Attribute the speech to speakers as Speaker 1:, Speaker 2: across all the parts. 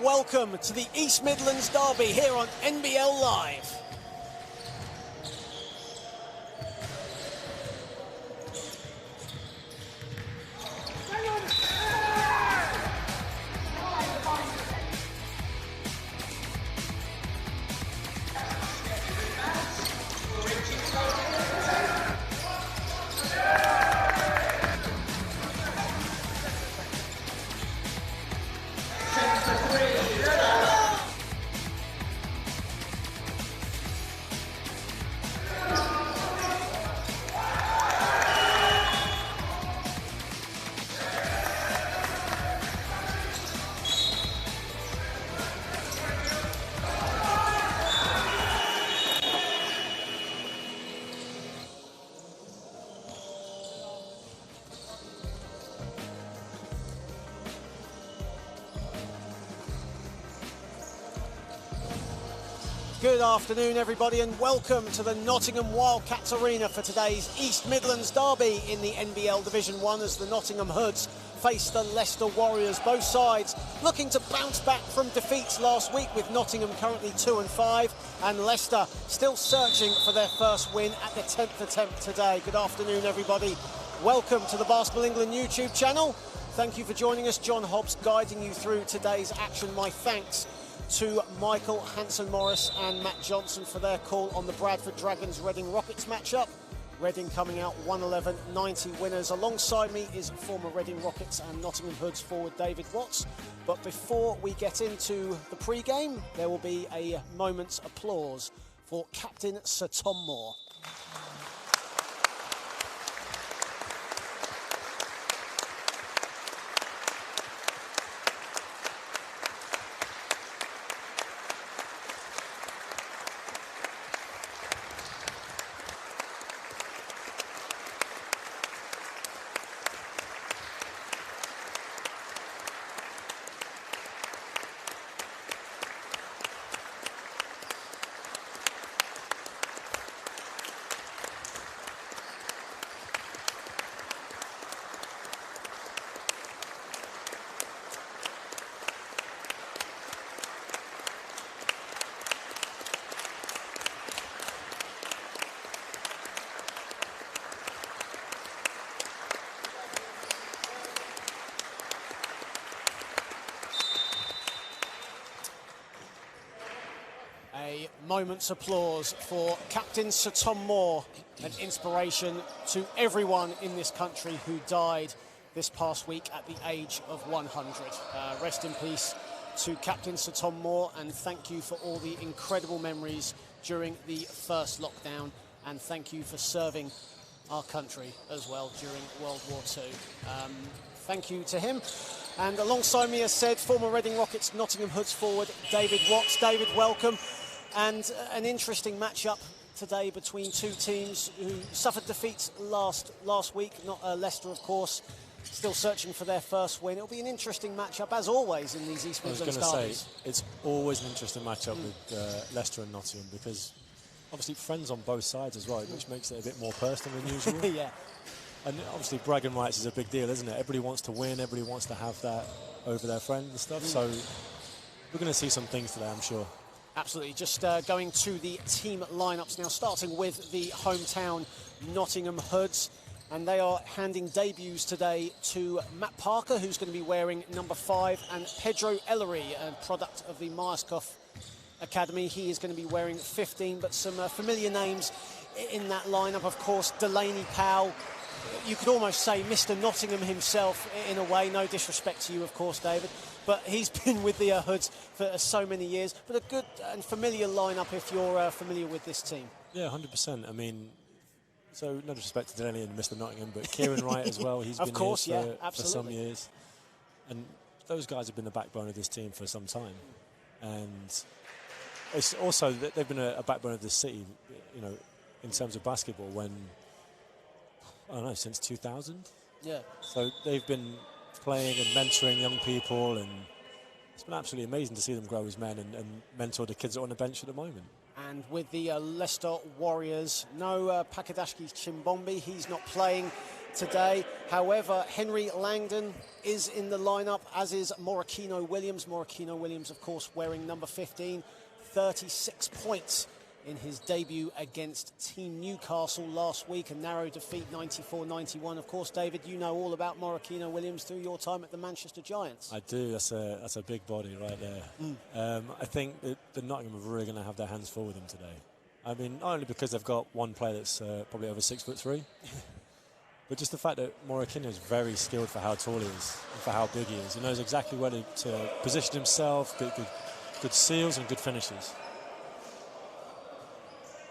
Speaker 1: welcome to the East Midlands Derby here on NBL Live. Good afternoon, everybody, and welcome to the Nottingham Wildcats Arena for today's East Midlands Derby in the NBL Division 1 as the Nottingham Hoods face the Leicester Warriors. Both sides looking to bounce back from defeats last week, with Nottingham currently 2-5 and Leicester still searching for their first win at the 10th attempt today. Good afternoon, everybody. Welcome to the Basketball England YouTube channel. Thank you for joining us. John Hobbs guiding you through today's action. My thanks to Michael Hanson-Morris and Matt Johnson for their call on the Bradford Dragons Reading Rockets matchup. Reading coming out 111-90 winners. Alongside me is former Reading Rockets and Nottingham Hoods forward David Watts. But before we get into the pre-game, there will be a moment's applause for Captain Sir Tom Moore. A moment's applause for Captain Sir Tom Moore, an inspiration to everyone in this country who died this past week at the age of 100. Rest in peace to Captain Sir Tom Moore, and thank you for all the incredible memories during the first lockdown, and thank you for serving our country as well during World War II. Thank you to him. And alongside me, as said, former Reading Rockets, Nottingham Hoods forward David Watts. David, welcome. And an interesting matchup today between two teams who suffered defeats last week. Not Leicester, of course, still searching for their first win. It'll be an interesting matchup, as always, in these East Midlands derbies. I was going to say, it's always an interesting matchup with Leicester and Nottingham, because obviously friends on both sides as well, which makes it a bit more personal than usual.
Speaker 2: Yeah.
Speaker 1: And obviously bragging rights is a big deal, isn't it? Everybody wants to win, everybody wants to have that over their friend and stuff. So we're going to see some things today, I'm sure.
Speaker 2: Absolutely. Just going to the team lineups now, starting with the hometown Nottingham Hoods. And they are handing debuts today to Matt Parker, who's going to be wearing number 5, and Pedro Ellery, a product of the Myerscough Academy. He is going to be wearing 15, but some familiar names in that lineup, of course. Delaney Powell, you could almost say Mr. Nottingham himself in a way. No disrespect to you, of course, David, but he's been with the Hoods for so many years. But a good and familiar lineup if you're familiar with this team.
Speaker 1: Yeah, 100%. I mean, so no disrespect to Delaney and Mr. Nottingham, but Kieran Wright as well. He's been here for some years. And those guys have been the backbone of this team for some time. And it's also that they've been a backbone of this city, you know, in terms of basketball, when, I don't know, since 2000.
Speaker 2: Yeah.
Speaker 1: So they've been playing and mentoring young people, and it's been absolutely amazing to see them grow as men and mentor the kids that are on the bench at the moment.
Speaker 2: And with the Leicester Warriors, no Pakadashki Chimbombi, he's not playing today. However, Henry Langdon is in the lineup, as is Morikino Williams. Morikino Williams, of course, wearing number 15, 36 points in his debut against Team Newcastle last week, a narrow defeat, 94-91. Of course, David, you know all about Morikino Williams through your time at the Manchester Giants.
Speaker 3: I do. That's a big body right there. I think that the Nottingham are really going to have their hands full with him today. I mean, not only because they've got one player that's probably over 6'3", but just the fact that Morikino is very skilled for how tall he is and for how big he is. He knows exactly where to position himself, good seals and good finishes.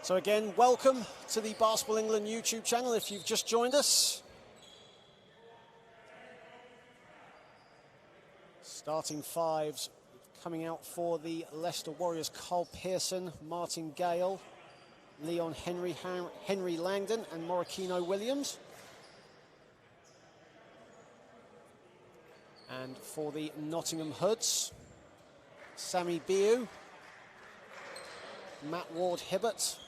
Speaker 2: So again, welcome to the Basketball England YouTube channel if you've just joined us. Starting fives coming out for the Leicester Warriors: Carl Pearson, Martin Gale, Leon Henry, Henry Langdon and Morikino Williams. And for the Nottingham Hoods, Sammy Biu, Matt Ward-Hibbert,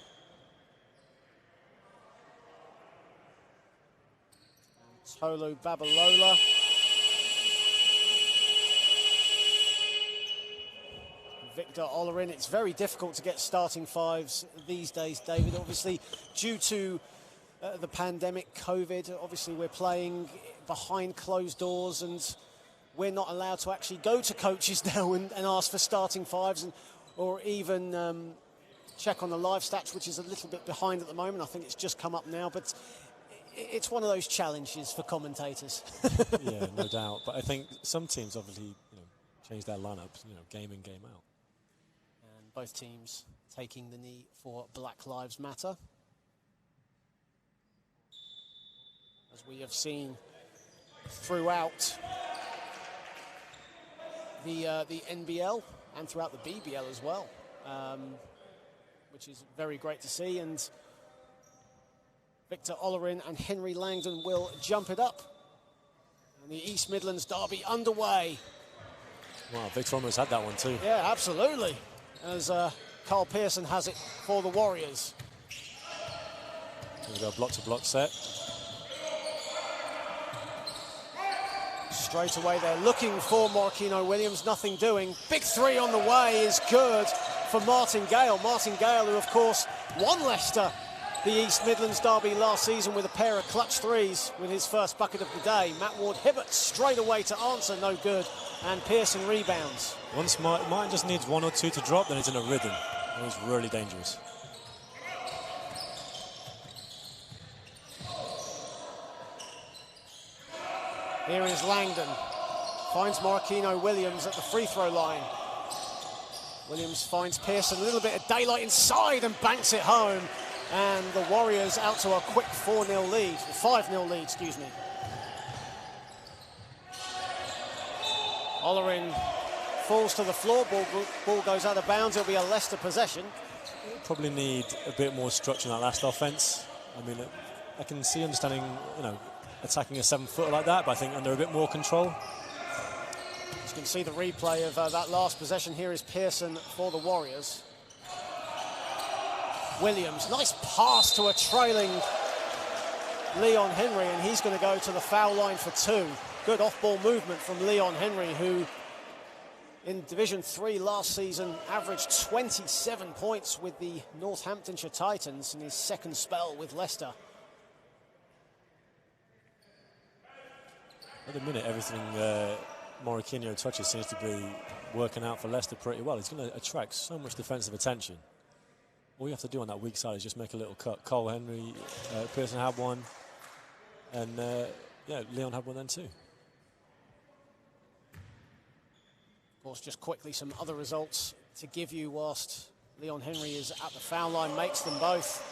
Speaker 2: Tolu Babalola, Victor Ollerin. It's very difficult to get starting fives these days, David. Obviously, due to the pandemic, COVID, obviously we're playing behind closed doors and we're not allowed to actually go to coaches now and ask for starting fives or even check on the live stats, which is a little bit behind at the moment. I think it's just come up now, but it's one of those challenges for commentators.
Speaker 3: Yeah, no doubt. But I think some teams obviously change their lineups, game in, game out.
Speaker 2: And both teams taking the knee for Black Lives Matter, as we have seen throughout the NBL and throughout the BBL as well, which is very great to see. And Victor Ollerin and Henry Langdon will jump it up. And the East Midlands derby underway.
Speaker 3: Wow, Victor almost had that one too.
Speaker 2: Yeah, absolutely. As Carl Pearson has it for the Warriors.
Speaker 3: Here we go, block-to-block set.
Speaker 2: Straight away they're looking for Morikino Williams, nothing doing. Big three on the way is good for Martin Gale. Martin Gale, who of course won Leicester the East Midlands derby last season with a pair of clutch threes with his first bucket of the day. Matt Ward-Hibbert straight away to answer, no good. And Pearson rebounds.
Speaker 3: Once Martin just needs one or two to drop, then he's in a rhythm. And he's really dangerous.
Speaker 2: Here is Langdon. Finds Morikino Williams at the free throw line. Williams finds Pearson, a little bit of daylight inside and banks it home. And the Warriors out to a quick 4-0 lead, 5-0 lead, excuse me. Ollerin falls to the floor, ball goes out of bounds. It'll be a Leicester possession.
Speaker 3: Probably need a bit more structure in that last offense. I mean, I can see understanding, attacking a 7-footer like that, but I think under a bit more control.
Speaker 2: As you can see the replay of that last possession. Here is Pearson for the Warriors. Williams, nice pass to a trailing Leon Henry, and he's going to go to the foul line for two. Good off-ball movement from Leon Henry, who in Division 3 last season averaged 27 points with the Northamptonshire Titans in his second spell with Leicester.
Speaker 3: At the minute, everything Morikino touches seems to be working out for Leicester pretty well. He's going to attract so much defensive attention. All you have to do on that weak side is just make a little cut. Cole Henry, Pearson had one, and Leon had one then too.
Speaker 2: Of course, just quickly some other results to give you whilst Leon Henry is at the foul line, makes them both.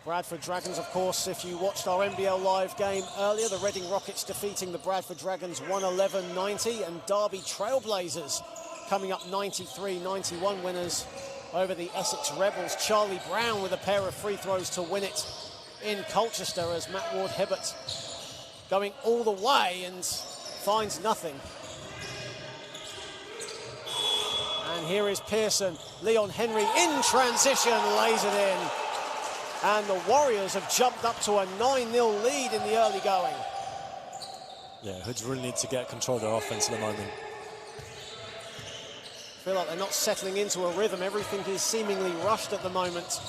Speaker 2: Bradford Dragons, of course, if you watched our NBL live game earlier, the Reading Rockets defeating the Bradford Dragons 111-90, and Derby Trailblazers coming up 93-91 winners over the Essex Rebels. Charlie Brown with a pair of free throws to win it in Colchester, as Matt Ward-Hibbert going all the way and finds nothing. And here is Pearson. Leon Henry in transition lays it in.
Speaker 1: And the Warriors have jumped up to a 9-0 lead in the early going.
Speaker 3: Yeah, Hoods really need to get control of their offense at the moment.
Speaker 1: I feel like they're not settling into a rhythm. Everything is seemingly rushed at the moment.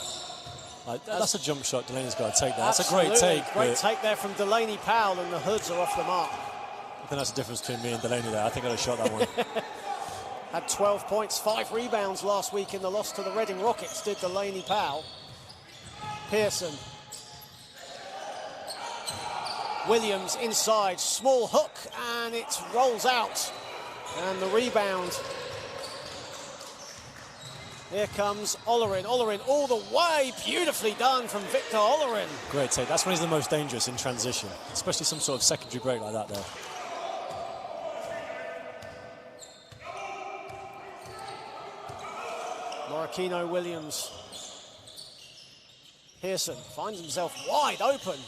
Speaker 3: That's a jump shot Delaney's got to take there. That's
Speaker 1: Absolutely.
Speaker 3: a great take.
Speaker 1: Great take there from Delaney Powell, and the Hoods are off the mark.
Speaker 3: I think that's the difference between me and Delaney there. I think I'd have shot that one.
Speaker 1: Had 12 points, 5 rebounds last week in the loss to the Reading Rockets, did Delaney Powell. Pearson. Williams inside, small hook, and it rolls out. And the rebound. Here comes Ollerin. Ollerin all the way, beautifully done from Victor Ollerin.
Speaker 3: Great take. That's when he's the most dangerous in transition, especially some sort of secondary break like that there.
Speaker 1: Morikino Williams. Pearson finds himself wide open.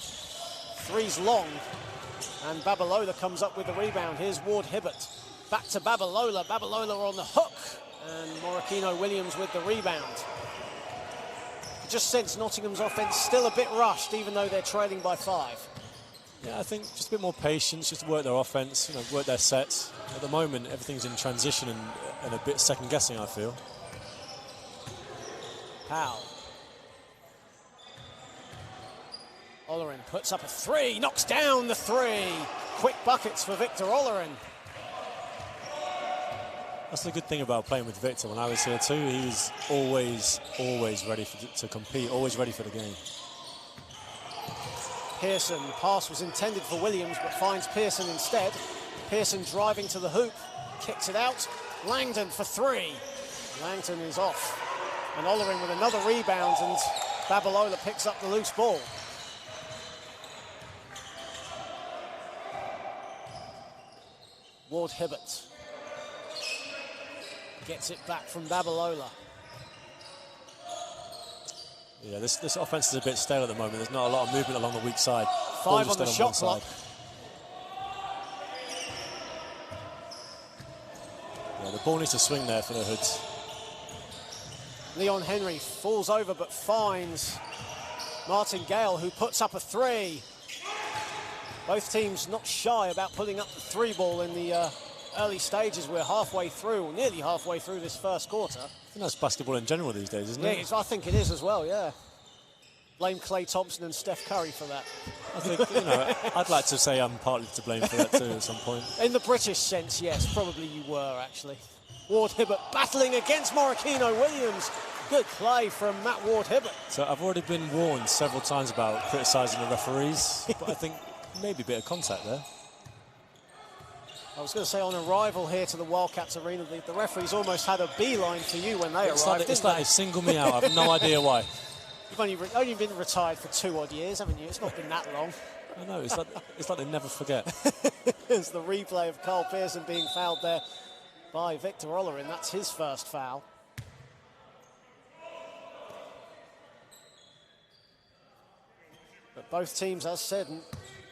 Speaker 1: Three's long. And Babalola comes up with the rebound. Here's Ward Hibbert. Back to Babalola. Babalola on the hook. And Morikino Williams with the rebound. Just sense Nottingham's offense still a bit rushed, even though they're trailing by 5.
Speaker 3: Yeah, I think just a bit more patience, just work their offense, work their sets. At the moment, everything's in transition and a bit second guessing, I feel.
Speaker 1: Powell. Ollerin puts up a 3, knocks down the 3. Quick buckets for Victor Ollerin.
Speaker 3: That's the good thing about playing with Victor. When I was here too, he was always ready to compete, always ready for the game.
Speaker 1: Pearson, the pass was intended for Williams, but finds Pearson instead. Pearson driving to the hoop, kicks it out. Langdon for 3. Langdon is off. And Ollerin with another rebound, and Babalola picks up the loose ball. Ward Hibbert gets it back from Babalola.
Speaker 3: Yeah, this offense is a bit stale at the moment. There's not a lot of movement along the weak side.
Speaker 1: 5 on the shot clock.
Speaker 3: Yeah, the ball needs to swing there for the Hoods.
Speaker 1: Leon Henry falls over but finds Martin Gale, who puts up a 3. Both teams not shy about putting up the 3 ball in the early stages. We're halfway through, or nearly halfway through this first quarter.
Speaker 3: I think that's basketball in general these days, isn't it?
Speaker 1: I think it is as well, yeah. Blame Klay Thompson and Steph Curry for that.
Speaker 3: I think, I'd like to say I'm partly to blame for that too at some point.
Speaker 1: In the British sense, yes, probably you were, actually. Ward Hibbert battling against Morikino Williams. Good play from Matt Ward Hibbert.
Speaker 3: So I've already been warned several times about criticising the referees, but I think maybe a bit of contact there.
Speaker 1: I was going to say, on arrival here to the Wildcats Arena, the referees almost had a beeline for you when they arrived.
Speaker 3: It's like they singled me out. I've no idea why.
Speaker 1: You've only been retired for 2 odd years, haven't you? It's not been that long.
Speaker 3: I know, it's like they never forget.
Speaker 1: There's the replay of Carl Pearson being fouled there by Victor Ollerin. That's his first foul. But both teams, as said,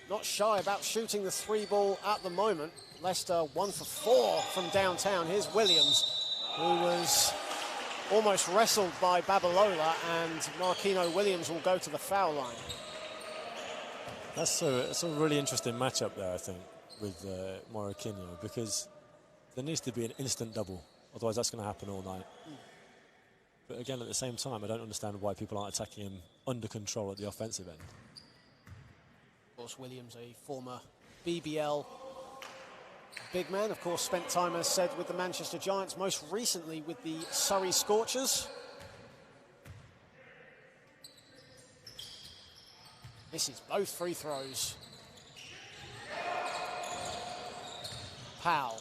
Speaker 1: not shy about shooting the 3 ball at the moment. Leicester 1 for 4 from downtown. Here's Williams, who was almost wrestled by Babalola, and Morikino Williams will go to the foul line.
Speaker 3: That's a really interesting matchup there, I think, with Morikino, because there needs to be an instant double. Otherwise, that's going to happen all night. But again, at the same time, I don't understand why people aren't attacking him under control at the offensive end.
Speaker 1: Of course, Williams, a former BBL big man, of course, spent time, as said, with the Manchester Giants, most recently with the Surrey Scorchers. Misses both free throws. Powell.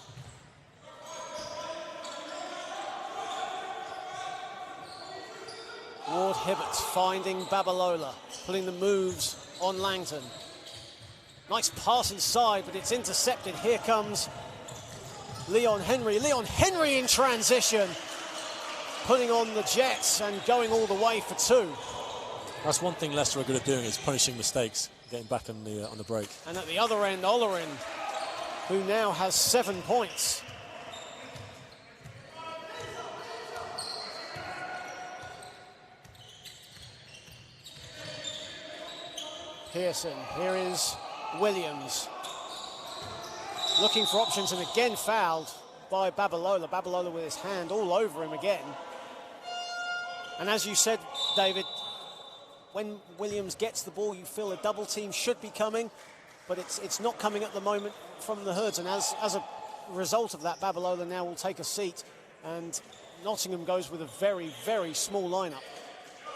Speaker 1: Ward Hibbert finding Babalola, pulling the moves on Langton. Nice pass inside, but it's intercepted. Here comes Leon Henry. Leon Henry in transition, putting on the Jets and going all the way for 2.
Speaker 3: That's one thing Leicester are good at doing, is punishing mistakes, getting back on the break.
Speaker 1: And at the other end, Ollerin, who now has 7 points. Pearson. Here is Williams. Looking for options and again fouled by Babalola. Babalola with his hand all over him again. And as you said, David, when Williams gets the ball, you feel a double team should be coming, but it's not coming at the moment from the Hoods. And as a result of that, Babalola now will take a seat, and Nottingham goes with a very, very small lineup.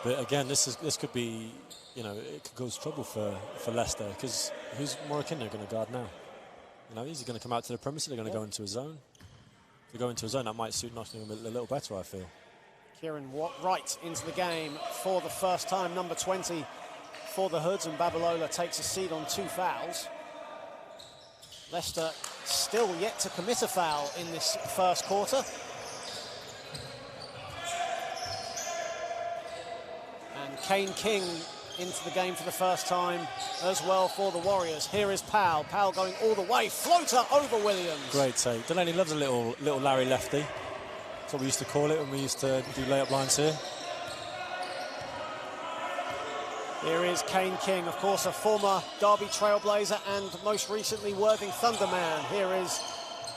Speaker 3: But again, this could be, you know, it could cause trouble for Leicester, because who's Morikina going to guard now? You know, is he going to come out to the perimeter? They're going to go into a zone. If they go into a zone, that might suit Nottingham a little better, I feel.
Speaker 1: Kieran Wright into the game for the first time, number 20 for the Hoods, and Babalola takes a seat on 2 fouls. Leicester still yet to commit a foul in this first quarter. And Kane King into the game for the first time as well for the Warriors. Here is Powell. Powell going all the way. Floater over Williams.
Speaker 3: Great take. Delaney loves a little Larry lefty. That's what we used to call it when we used to do layup lines here.
Speaker 1: Here is Kane King, of course, a former Derby Trailblazer and most recently Worthing Thunderman. Here is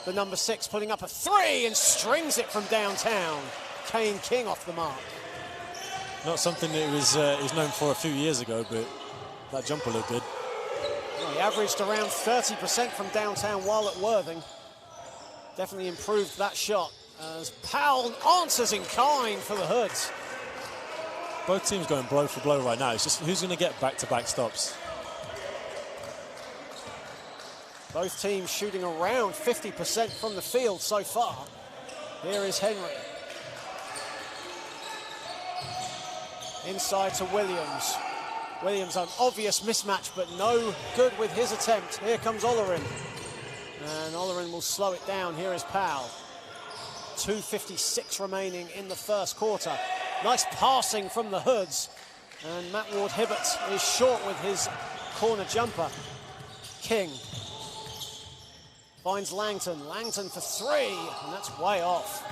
Speaker 1: the number 6 putting up a 3 and strings it from downtown. Kane King off the mark.
Speaker 3: Not something that he was known for a few years ago, but that jumper looked good.
Speaker 1: Well, he averaged around 30% from downtown while at Worthing. Definitely improved that shot as Powell answers in kind for the Hoods.
Speaker 3: Both teams going blow for blow right now. It's just who's going to get back-to-back stops.
Speaker 1: Both teams shooting around 50% from the field so far. Here is Henry. Inside to Williams. Williams, an obvious mismatch, but no good with his attempt. Here comes Olerin. And Olerin will slow it down. Here is Powell. 2:56 remaining in the first quarter. Nice passing from the Hoods. And Matt Ward-Hibbert is short with his corner jumper. King finds Langton. Langton for 3, and that's way off.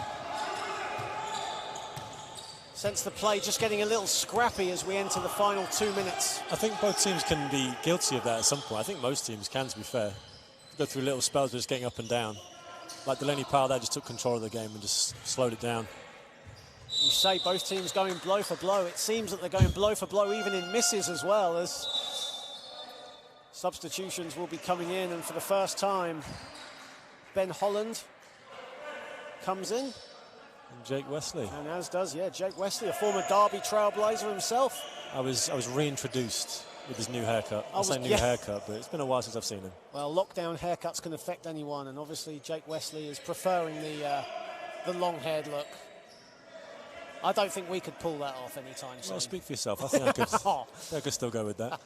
Speaker 1: Sense the play just getting a little scrappy as we enter the final 2 minutes.
Speaker 3: I think both teams can be guilty of that at some point. I think most teams can, to be fair. Go through little spells of just getting up and down. Like Delaney Powell there just took control of the game and just slowed it down.
Speaker 1: You say both teams going blow for blow. It seems that they're going blow for blow even in misses as well, as substitutions will be coming in, and for the first time Ben Holland comes in.
Speaker 3: And Jake Wesley.
Speaker 1: And as does, Jake Wesley, a former Derby Trailblazer himself.
Speaker 3: I was reintroduced with his new haircut. I say new haircut, but it's been a while since I've seen him.
Speaker 1: Well, lockdown haircuts can affect anyone, and obviously Jake Wesley is preferring the long-haired look. I don't think we could pull that off anytime soon.
Speaker 3: Well, speak for yourself. I think I could still go with that.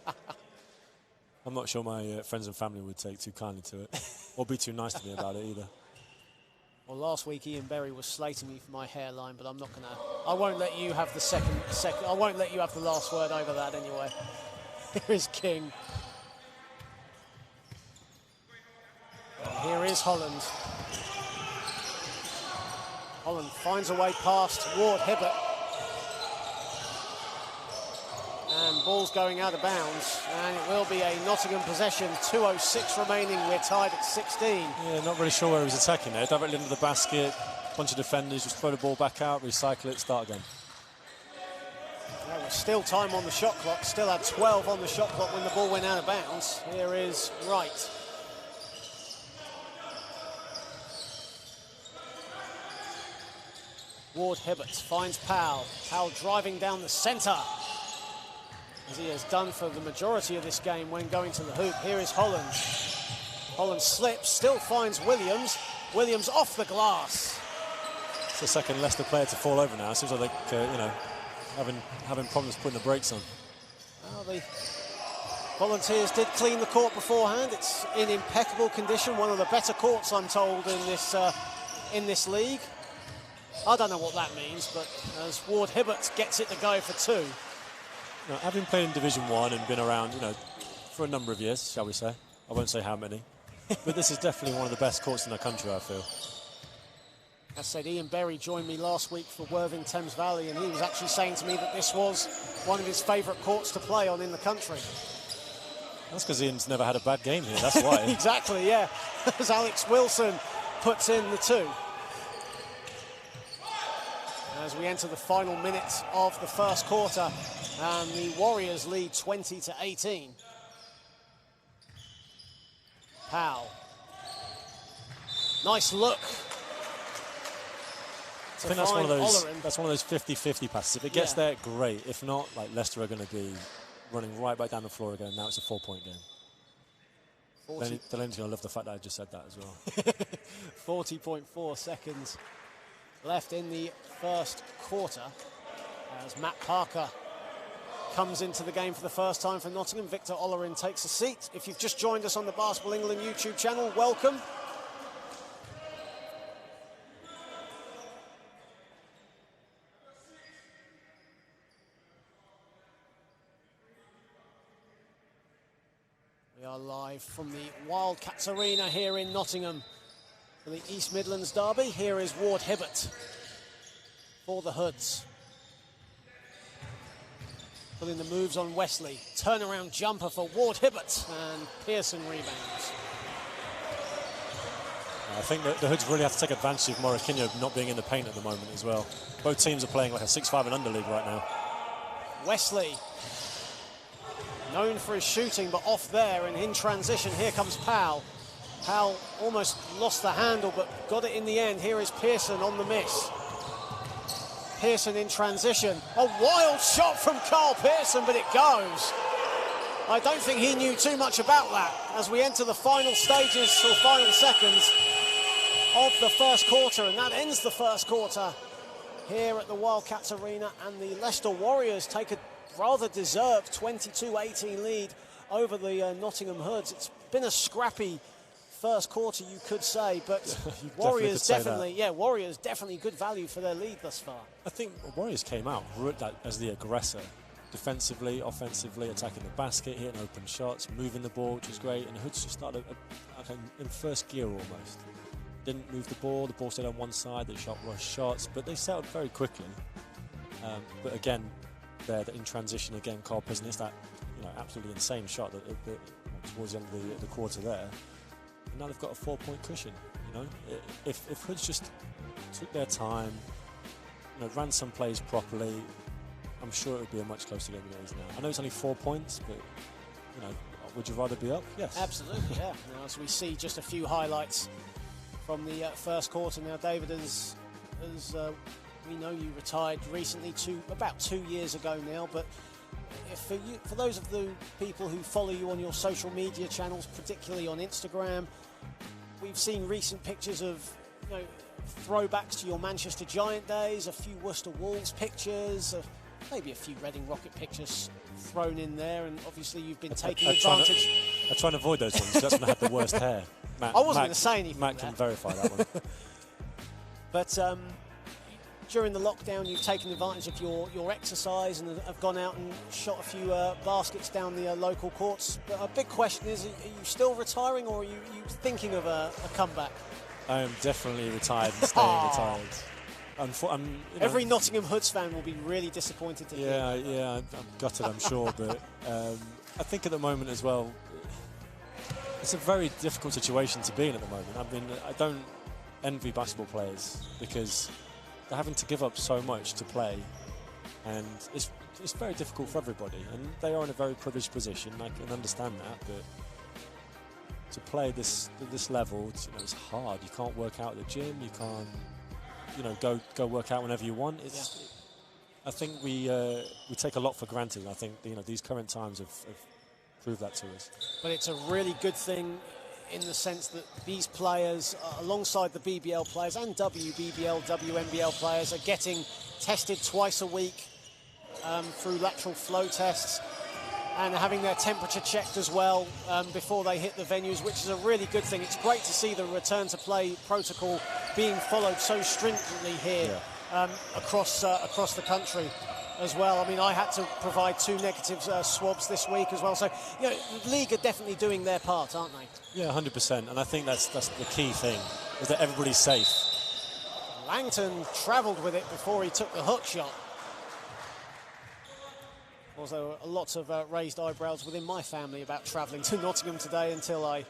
Speaker 3: I'm not sure my friends and family would take too kindly to it, or be too nice to me about it either.
Speaker 1: Well, last week Ian Berry was slating me for my hairline, but I'm not gonna. I won't let you have the second. I won't let you have the last word over that anyway. Here is King. And here is Holland. Holland finds a way past Ward-Hibbert. And ball's going out of bounds. And it will be a Nottingham possession. 2:06 remaining. We're tied at 16.
Speaker 3: Yeah, not really sure where he was attacking there. Directly into the basket. Bunch of defenders, just throw the ball back out, recycle it, start again.
Speaker 1: There was still time on the shot clock. Still had 12 on the shot clock when the ball went out of bounds. Here is Wright. Ward-Hibbert finds Powell. Powell driving down the centre, as he has done for the majority of this game when going to the hoop. Here is Holland. Holland slips, still finds Williams. Williams off the glass.
Speaker 3: It's the second Leicester player to fall over now. It seems like they're, having problems putting the brakes on.
Speaker 1: Well, the Volunteers did clean the court beforehand. It's in impeccable condition. One of the better courts, I'm told, in this league. I don't know what that means, but as Ward-Hibbert gets it to go for 2.
Speaker 3: Now, having played in Division 1 and been around, for a number of years, shall we say. I won't say how many. But this is definitely one of the best courts in the country, I feel.
Speaker 1: As I said, Ian Berry joined me last week for Worthing Thames Valley, and he was actually saying to me that this was one of his favourite courts to play on in the country.
Speaker 3: That's because Ian's never had a bad game here, that's why.
Speaker 1: Exactly, yeah. As Alex Wilson puts in the 2. As we enter the final minutes of the first quarter, and the Warriors lead 20-18. Powell. Nice look.
Speaker 3: I think that's one of those 50-50 passes. If it gets there, great. If not, like Leicester are going to be running right back down the floor again. Now it's a 4-point game. Delaney's going to love the fact that I just said that as well.
Speaker 1: 40.4 seconds left in the first quarter as Matt Parker comes into the game for the first time for Nottingham. Victor Ollerin takes a seat. If you've just joined us on the Basketball England YouTube channel, welcome. We are live from the Wildcats Arena here in Nottingham for the East Midlands derby. Here is Ward Hibbert for the Hoods. Pulling the moves on Wesley. Turnaround jumper for Ward Hibbert, and Pearson rebounds.
Speaker 3: I think that the Hoods really have to take advantage of Morikino not being in the paint at the moment as well. Both teams are playing like a 6-5 and under league right now.
Speaker 1: Wesley, known for his shooting, but off there, and in transition, here comes Powell. Powell almost lost the handle, but got it in the end. Here is Pearson on the miss. Pearson in transition. A wild shot from Carl Pearson, but it goes. I don't think he knew too much about that as we enter the final stages or final seconds of the first quarter, and that ends the first quarter here at the Wildcats Arena, and the Leicester Warriors take a rather deserved 22-18 lead over the Nottingham Hoods. It's been a scrappy first quarter, you could say, but Warriors definitely good value for their lead thus far.
Speaker 3: I think Warriors came out as the aggressor, defensively, offensively, attacking the basket, hitting open shots, moving the ball, which was great, and the Hoods just started in first gear almost. Didn't move the ball stayed on one side, they shot rush shots, but they settled very quickly. But again, they're in transition again. Carl Pearson hits that absolutely insane shot towards the end of the quarter there. And now they've got a 4-point cushion. If Hoods just took their time, ran some plays properly, I'm sure it would be a much closer game than it is now. I know it's only 4 points, but would you rather be up? Yes,
Speaker 1: absolutely. Yeah. Now, as we see just a few highlights from the first quarter now, David, as we know, you retired recently, about 2 years ago now, but for those of the people who follow you on your social media channels, particularly on Instagram, we've seen recent pictures of throwbacks to your Manchester Giant days, a few Worcester Wolves pictures, maybe a few Reading Rocket pictures thrown in there, and obviously you've been taking advantage.
Speaker 3: I try and avoid those ones. That's when I had the worst hair.
Speaker 1: I wasn't going to say anything.
Speaker 3: Matt can verify that one.
Speaker 1: But during the lockdown, you've taken advantage of your exercise and have gone out and shot a few baskets down the local courts. But a big question is, are you still retiring, or are you thinking of a comeback?
Speaker 3: I am definitely retired and staying retired.
Speaker 1: Every Nottingham Hoods fan will be really disappointed to hear.
Speaker 3: Yeah, I'm gutted, I'm sure. But I think at the moment as well, it's a very difficult situation to be in at the moment. I mean, I don't envy basketball players because they're having to give up so much to play, and it's very difficult for everybody. And they are in a very privileged position. I can understand that, but to play this level, it's hard. You can't work out at the gym. You can't, go work out whenever you want. I think we take a lot for granted. I think these current times have proved that to us.
Speaker 1: But it's a really good thing in the sense that these players, alongside the BBL players and WBBL, WNBL players, are getting tested twice a week through lateral flow tests, and having their temperature checked as well before they hit the venues, which is a really good thing. It's great to see the return to play protocol being followed so stringently here across the country as well. I mean, I had to provide 2 negative swabs this week as well. So, the league are definitely doing their part, aren't they?
Speaker 3: Yeah, 100%. And I think that's the key thing, is that everybody's safe.
Speaker 1: Langton travelled with it before he took the hook shot. Well, there were lots of raised eyebrows within my family about travelling to Nottingham today until I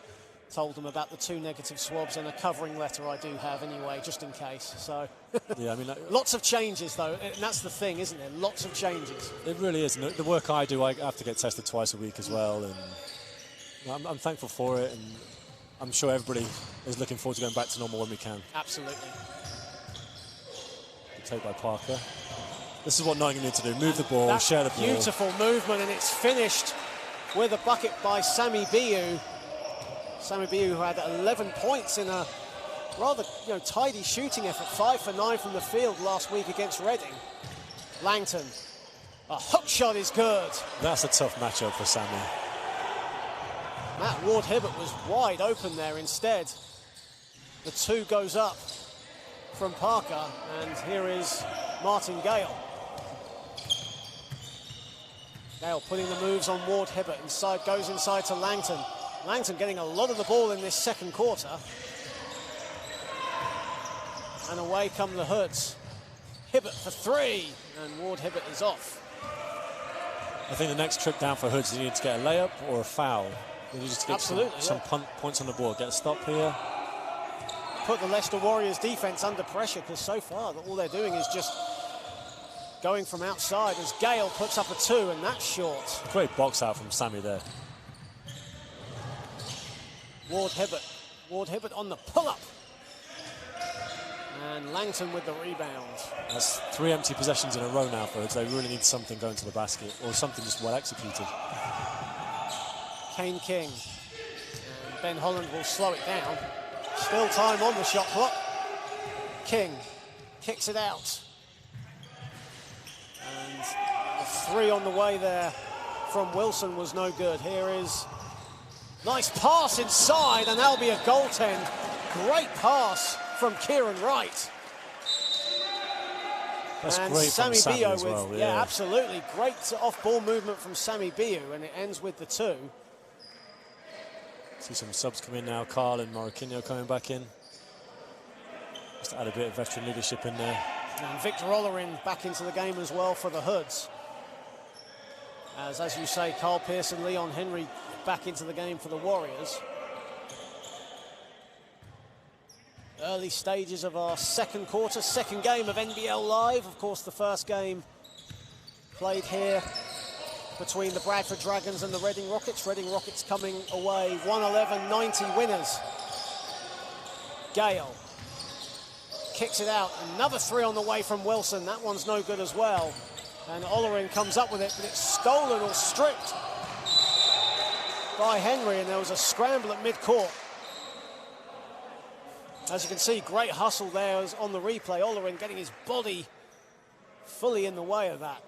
Speaker 1: told them about the 2 negative swabs and a covering letter I do have anyway, just in case. So,
Speaker 3: yeah, I mean,
Speaker 1: lots of changes though, and that's the thing, isn't there? Lots of changes.
Speaker 3: It really is. And the work I do, I have to get tested twice a week as well, and I'm thankful for it, and I'm sure everybody is looking forward to going back to normal when we can.
Speaker 1: Absolutely.
Speaker 3: Good take by Parker. This is what Nottingham need to do: move the ball, share the ball.
Speaker 1: Beautiful movement, and it's finished with a bucket by Sami Biu. Sami Biu, who had 11 points in a rather tidy shooting effort, 5 for 9 from the field last week against Reading. Langton, a hook shot is good.
Speaker 3: That's a tough matchup for Sami.
Speaker 1: Matt Ward-Hibbert was wide open there instead. The 2 goes up from Parker, and here is Martin Gale. Gale putting the moves on Ward-Hibbert. Goes inside to Langton. Langton getting a lot of the ball in this second quarter. And away come the Hoods. Hibbert for 3, and Ward-Hibbert is off.
Speaker 3: I think the next trip down for Hoods, you need to get a layup or a foul. You need to get some points on the board. Get a stop here.
Speaker 1: Put the Leicester Warriors defence under pressure, because so far all they're doing is just going from outside as Gale puts up a 2, and that's short.
Speaker 3: Great box out from Sami there.
Speaker 1: Ward-Hibbert on the pull-up. And Langton with the rebound.
Speaker 3: That's 3 empty possessions in a row now for us. They really need something going to the basket, or something just well executed.
Speaker 1: Kane King. And Ben Holland will slow it down. Still time on the shot clock. King kicks it out. And the 3 on the way there from Wilson was no good. Here is nice pass inside, and that'll be a goaltend. Great pass from Kieran Wright.
Speaker 3: That's
Speaker 1: and
Speaker 3: great
Speaker 1: Sami
Speaker 3: from Sami
Speaker 1: Biu
Speaker 3: as well.
Speaker 1: yeah, absolutely. Great off-ball movement from Sami Biu, and it ends with the 2.
Speaker 3: See some subs come in now. Carl and Morocchino coming back in. Just to add a bit of veteran leadership in there.
Speaker 1: And Victor Ollerin back into the game as well for the Hoods. As you say, Carl Pearson, Leon Henry back into the game for the Warriors. Early stages of our second quarter, second game of NBL Live. Of course, the first game played here between the Bradford Dragons and the Reading Rockets. Reading Rockets coming away 111-90 winners. Gale kicks it out. Another 3 on the way from Wilson. That one's no good as well. And Ollerin comes up with it, but it's stolen or stripped by Henry, and there was a scramble at mid-court. As you can see, great hustle there on the replay. Ollerin getting his body fully in the way of that.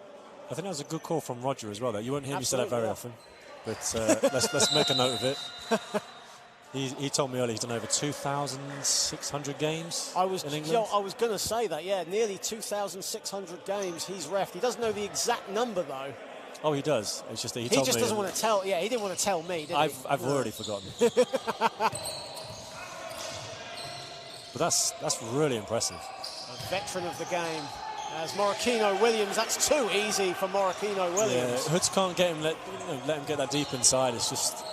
Speaker 3: I think that was a good call from Roger as well, though. You won't hear me say that very often, but let's make a note of it. He told me earlier he's done over 2,600 games in England.
Speaker 1: I was going to say that, yeah, nearly 2,600 games he's reffed. He doesn't know the exact number, though.
Speaker 3: Oh, he does. It's just that he
Speaker 1: just doesn't want to tell. Yeah, he didn't want to tell me, did he?
Speaker 3: I've already forgotten. But that's really impressive.
Speaker 1: A veteran of the game. As Morocchino Williams, that's too easy for Morocchino Williams.
Speaker 3: Yeah, Hoods can't get him, let him get that deep inside. It's just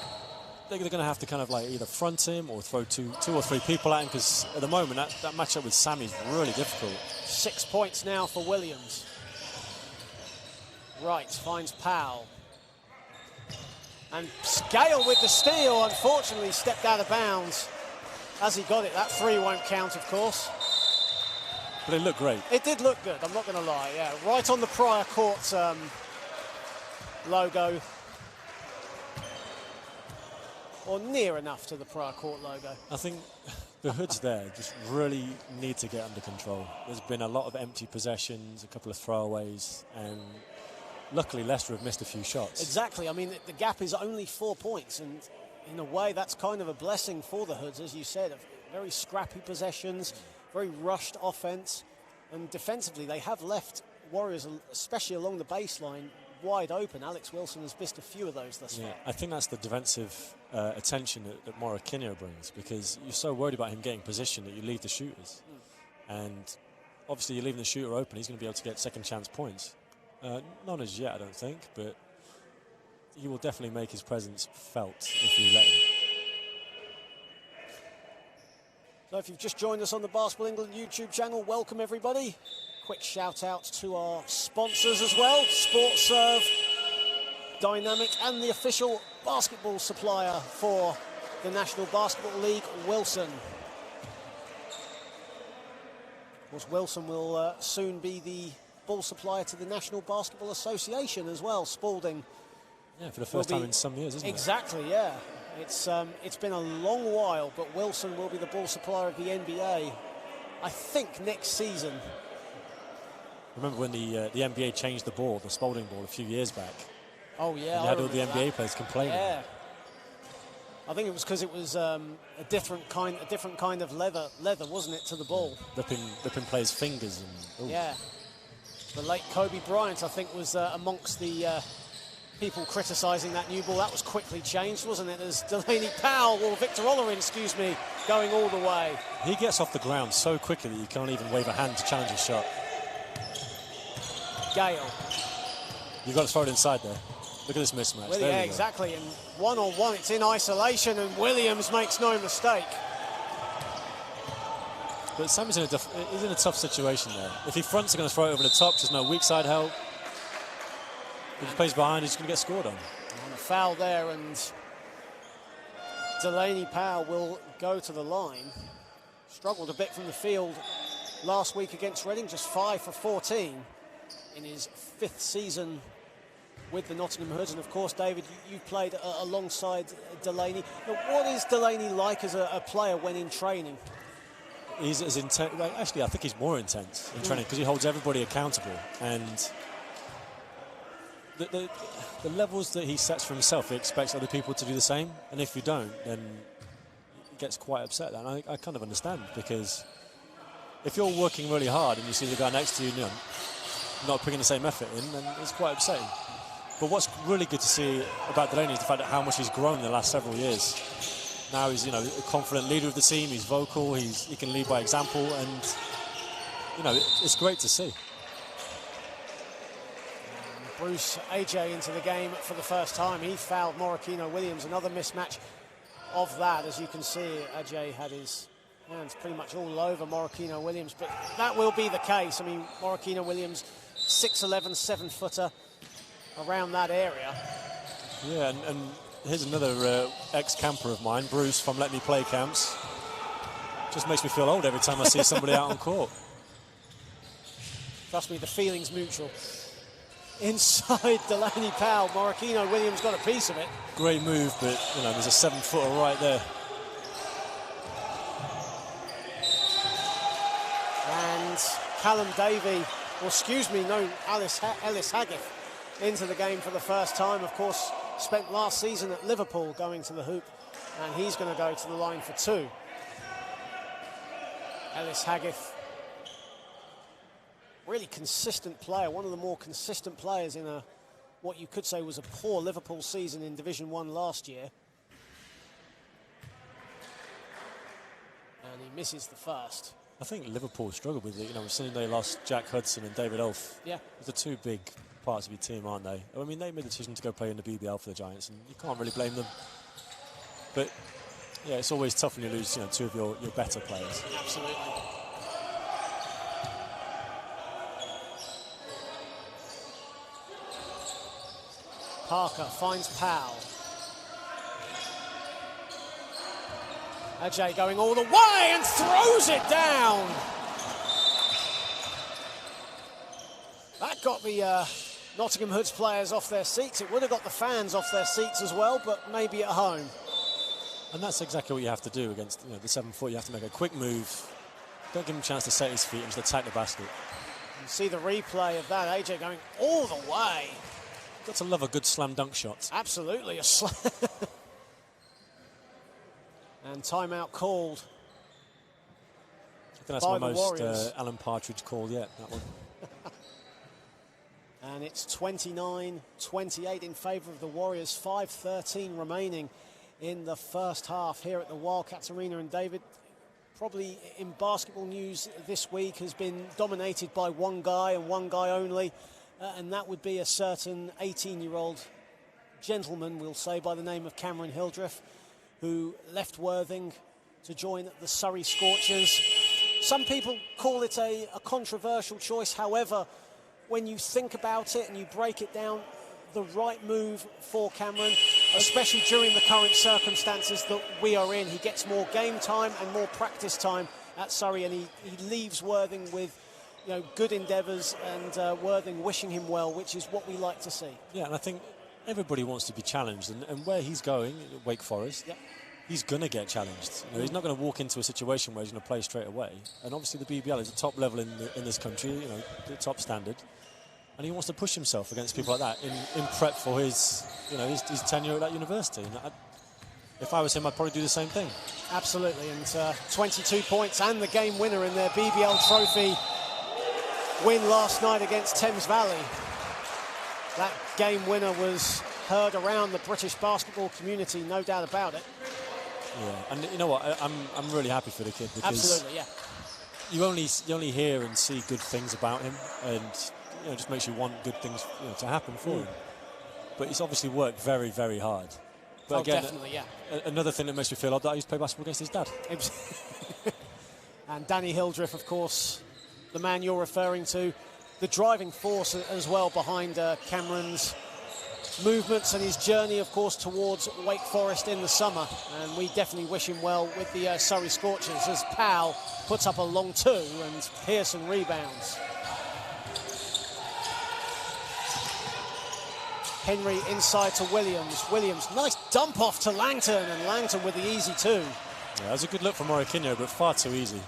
Speaker 3: they're going to have to kind of like either front him or throw two or three people at him, because at the moment that matchup with Sami is really difficult.
Speaker 1: 6 points now for Williams. Wright finds Powell. And Gale with the steal, unfortunately stepped out of bounds as he got it. That 3 won't count, of course.
Speaker 3: But it looked great.
Speaker 1: It did look good, I'm not going to lie, yeah. Right on the prior court logo. Or near enough to the prior court logo.
Speaker 3: I think the Hoods there just really need to get under control. There's been a lot of empty possessions, a couple of throwaways, and luckily Leicester have missed a few shots.
Speaker 1: Exactly, I mean, the gap is only 4 points, and in a way that's kind of a blessing for the Hoods, as you said. Very scrappy possessions, very rushed offense, and defensively they have left Warriors, especially along the baseline, wide open. Alex Wilson has missed a few of those thus far.
Speaker 3: I think that's the defensive attention that Morocchino brings, because you're so worried about him getting position that you leave the shooters. And obviously you're leaving the shooter open, he's going to be able to get second chance points. Not as yet, I don't think, but he will definitely make his presence felt if you let him.
Speaker 1: So if you've just joined us on the Basketball England YouTube channel, welcome everybody. Quick shout out to our sponsors as well, SportServe, Dynamic, and the official basketball supplier for the National Basketball League, Wilson. Of course, Wilson will soon be the ball supplier to the National Basketball Association as well. Spalding.
Speaker 3: Yeah, for the first time in some years, isn't it?
Speaker 1: Exactly, yeah. It's been a long while, but Wilson will be the ball supplier of the NBA, I think, next season.
Speaker 3: Remember when the NBA changed the ball, the Spalding ball, a few years back?
Speaker 1: Oh, yeah.
Speaker 3: And they had all the NBA players complaining.
Speaker 1: Yeah. I think it was because it was a different kind of leather, wasn't it, to the ball?
Speaker 3: Ripping players' fingers. And,
Speaker 1: yeah. The late Kobe Bryant, I think, was amongst the people criticising that new ball. That was quickly changed, wasn't it? As Delaney Powell, or Victor Ollerin, excuse me, going all the way.
Speaker 3: He gets off the ground so quickly that you can't even wave a hand to challenge a shot.
Speaker 1: Gale.
Speaker 3: You've got to throw it inside there. Look at this mismatch.
Speaker 1: Well, yeah, exactly. And one-on-one, it's in isolation, and Williams makes no mistake.
Speaker 3: But Sammy's in a tough situation there. If he fronts, they're going to throw it over the top. There's no weak side help. If he plays behind, he's going to get scored on.
Speaker 1: And a foul there, and Delaney Powell will go to the line. Struggled a bit from the field last week against Reading, just 5 for 14 in his 5th season with the Nottingham Hoods. And of course, David, you've played alongside Delaney. Now, what is Delaney like as a player when in training?
Speaker 3: He's as intense. Well, actually, I think he's more intense in training because he holds everybody accountable. And the levels that he sets for himself, he expects other people to do the same. And if you don't, then he gets quite upset. And I kind of understand, because if you're working really hard and you see the guy next to you, not putting the same effort in, then it's quite upsetting. But what's really good to see about Delaney is the fact that how much he's grown in the last several years. Now he's, a confident leader of the team. He's vocal. He can lead by example, and it's great to see.
Speaker 1: Bruce AJ into the game for the first time. He fouled Morikino Williams. Another mismatch of that, as you can see. AJ had his hands pretty much all over Morikino Williams, but that will be the case. I mean, Morikino Williams, 6'11", 7-footer, around that area.
Speaker 3: Yeah, and here's another ex-camper of mine, Bruce from Let Me Play camps. Just makes me feel old every time I see somebody out on court.
Speaker 1: Trust me, the feeling's mutual. Inside Delaney Powell, Morikino Williams got a piece of it.
Speaker 3: Great move, but there's a 7-footer right there.
Speaker 1: And Callum Davey, Ellis Haggith into the game for the first time. Of course, spent last season at Liverpool going to the hoop, and he's going to go to the line for 2. Ellis Haggith, really consistent player, one of the more consistent players in what you could say was a poor Liverpool season in Division 1 last year. And he misses the first.
Speaker 3: I think Liverpool struggled with it. We've seen they lost Jack Hudson and David Elf.
Speaker 1: Yeah.
Speaker 3: Those are 2 big parts of your team, aren't they? I mean, they made the decision to go play in the BBL for the Giants, and you can't really blame them. But yeah, it's always tough when you lose 2 of your better players.
Speaker 1: Absolutely. Parker finds Powell. Ajay going all the way and throws it down. That got the Nottingham Hoods players off their seats. It would have got the fans off their seats as well, but maybe at home.
Speaker 3: And that's exactly what you have to do against the 7-foot. You have to make a quick move. Don't give him a chance to set his feet and just attack the basket.
Speaker 1: You see the replay of that. AJ going all the way.
Speaker 3: Got to love a good slam dunk shot.
Speaker 1: Absolutely a slam. And timeout called.
Speaker 3: I think that's my most Alan Partridge call yet, that one.
Speaker 1: And it's 29-28 in favour of the Warriors. 5:13 remaining in the first half here at the Wildcats Arena. And David, probably in basketball news this week, has been dominated by one guy and one guy only. and that would be a certain 18-year-old gentleman, we'll say, by the name of Cameron Hildreth, who left Worthing to join the Surrey Scorchers. Some people call it a controversial choice. However, when you think about it and you break it down, the right move for Cameron, especially during the current circumstances that we are in. He gets more game time and more practice time at Surrey, and he leaves Worthing with good endeavours, and Worthing wishing him well, which is what we like to see.
Speaker 3: Yeah, and I think everybody wants to be challenged, and where he's going, Wake Forest, yep, he's going to get challenged. He's not going to walk into a situation where he's going to play straight away. And obviously the BBL is the top level in this country, the top standard. And he wants to push himself against people like that in prep for his tenure at that university. And if I was him, I'd probably do the same thing.
Speaker 1: Absolutely, and 22 points and the game winner in their BBL trophy win last night against Thames Valley. That game winner was heard around the British basketball community, no doubt about it.
Speaker 3: Yeah, and you know what? I'm really happy for the kid, because
Speaker 1: absolutely, yeah,
Speaker 3: you only hear and see good things about him, and it just makes you want good things to happen for him. But he's obviously worked very, very hard. But again,
Speaker 1: definitely, yeah.
Speaker 3: Another thing that makes me feel odd that I used to play basketball against his dad.
Speaker 1: And Danny Hildreth, of course, the man you're referring to, the driving force as well behind Cameron's movements and his journey, of course, towards Wake Forest in the summer. And we definitely wish him well with the Surrey Scorchers, as Powell puts up a long two and Pearson rebounds. Henry inside to Williams. Williams, nice dump off to Langton, and Langton with the easy two.
Speaker 3: Yeah, that was a good look from Moriquinho, but far too easy.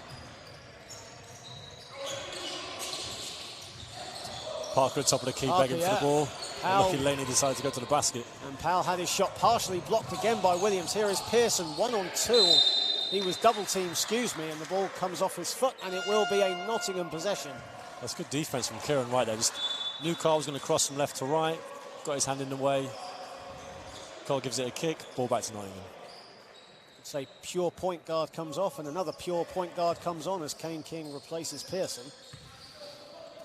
Speaker 3: Parker at top of the key, begging for the ball. Lucky Laney decided to go to the basket.
Speaker 1: And Powell had his shot partially blocked again by Williams. Here is Pearson, 1-on-2. He was double-teamed, and the ball comes off his foot, and it will be a Nottingham possession.
Speaker 3: That's good defence from Kieran Wright there. Just knew Carl was going to cross from left to right, got his hand in the way. Carl gives it a kick, ball back to Nottingham.
Speaker 1: It's a pure point guard comes off, and another pure point guard comes on as Kane King replaces Pearson.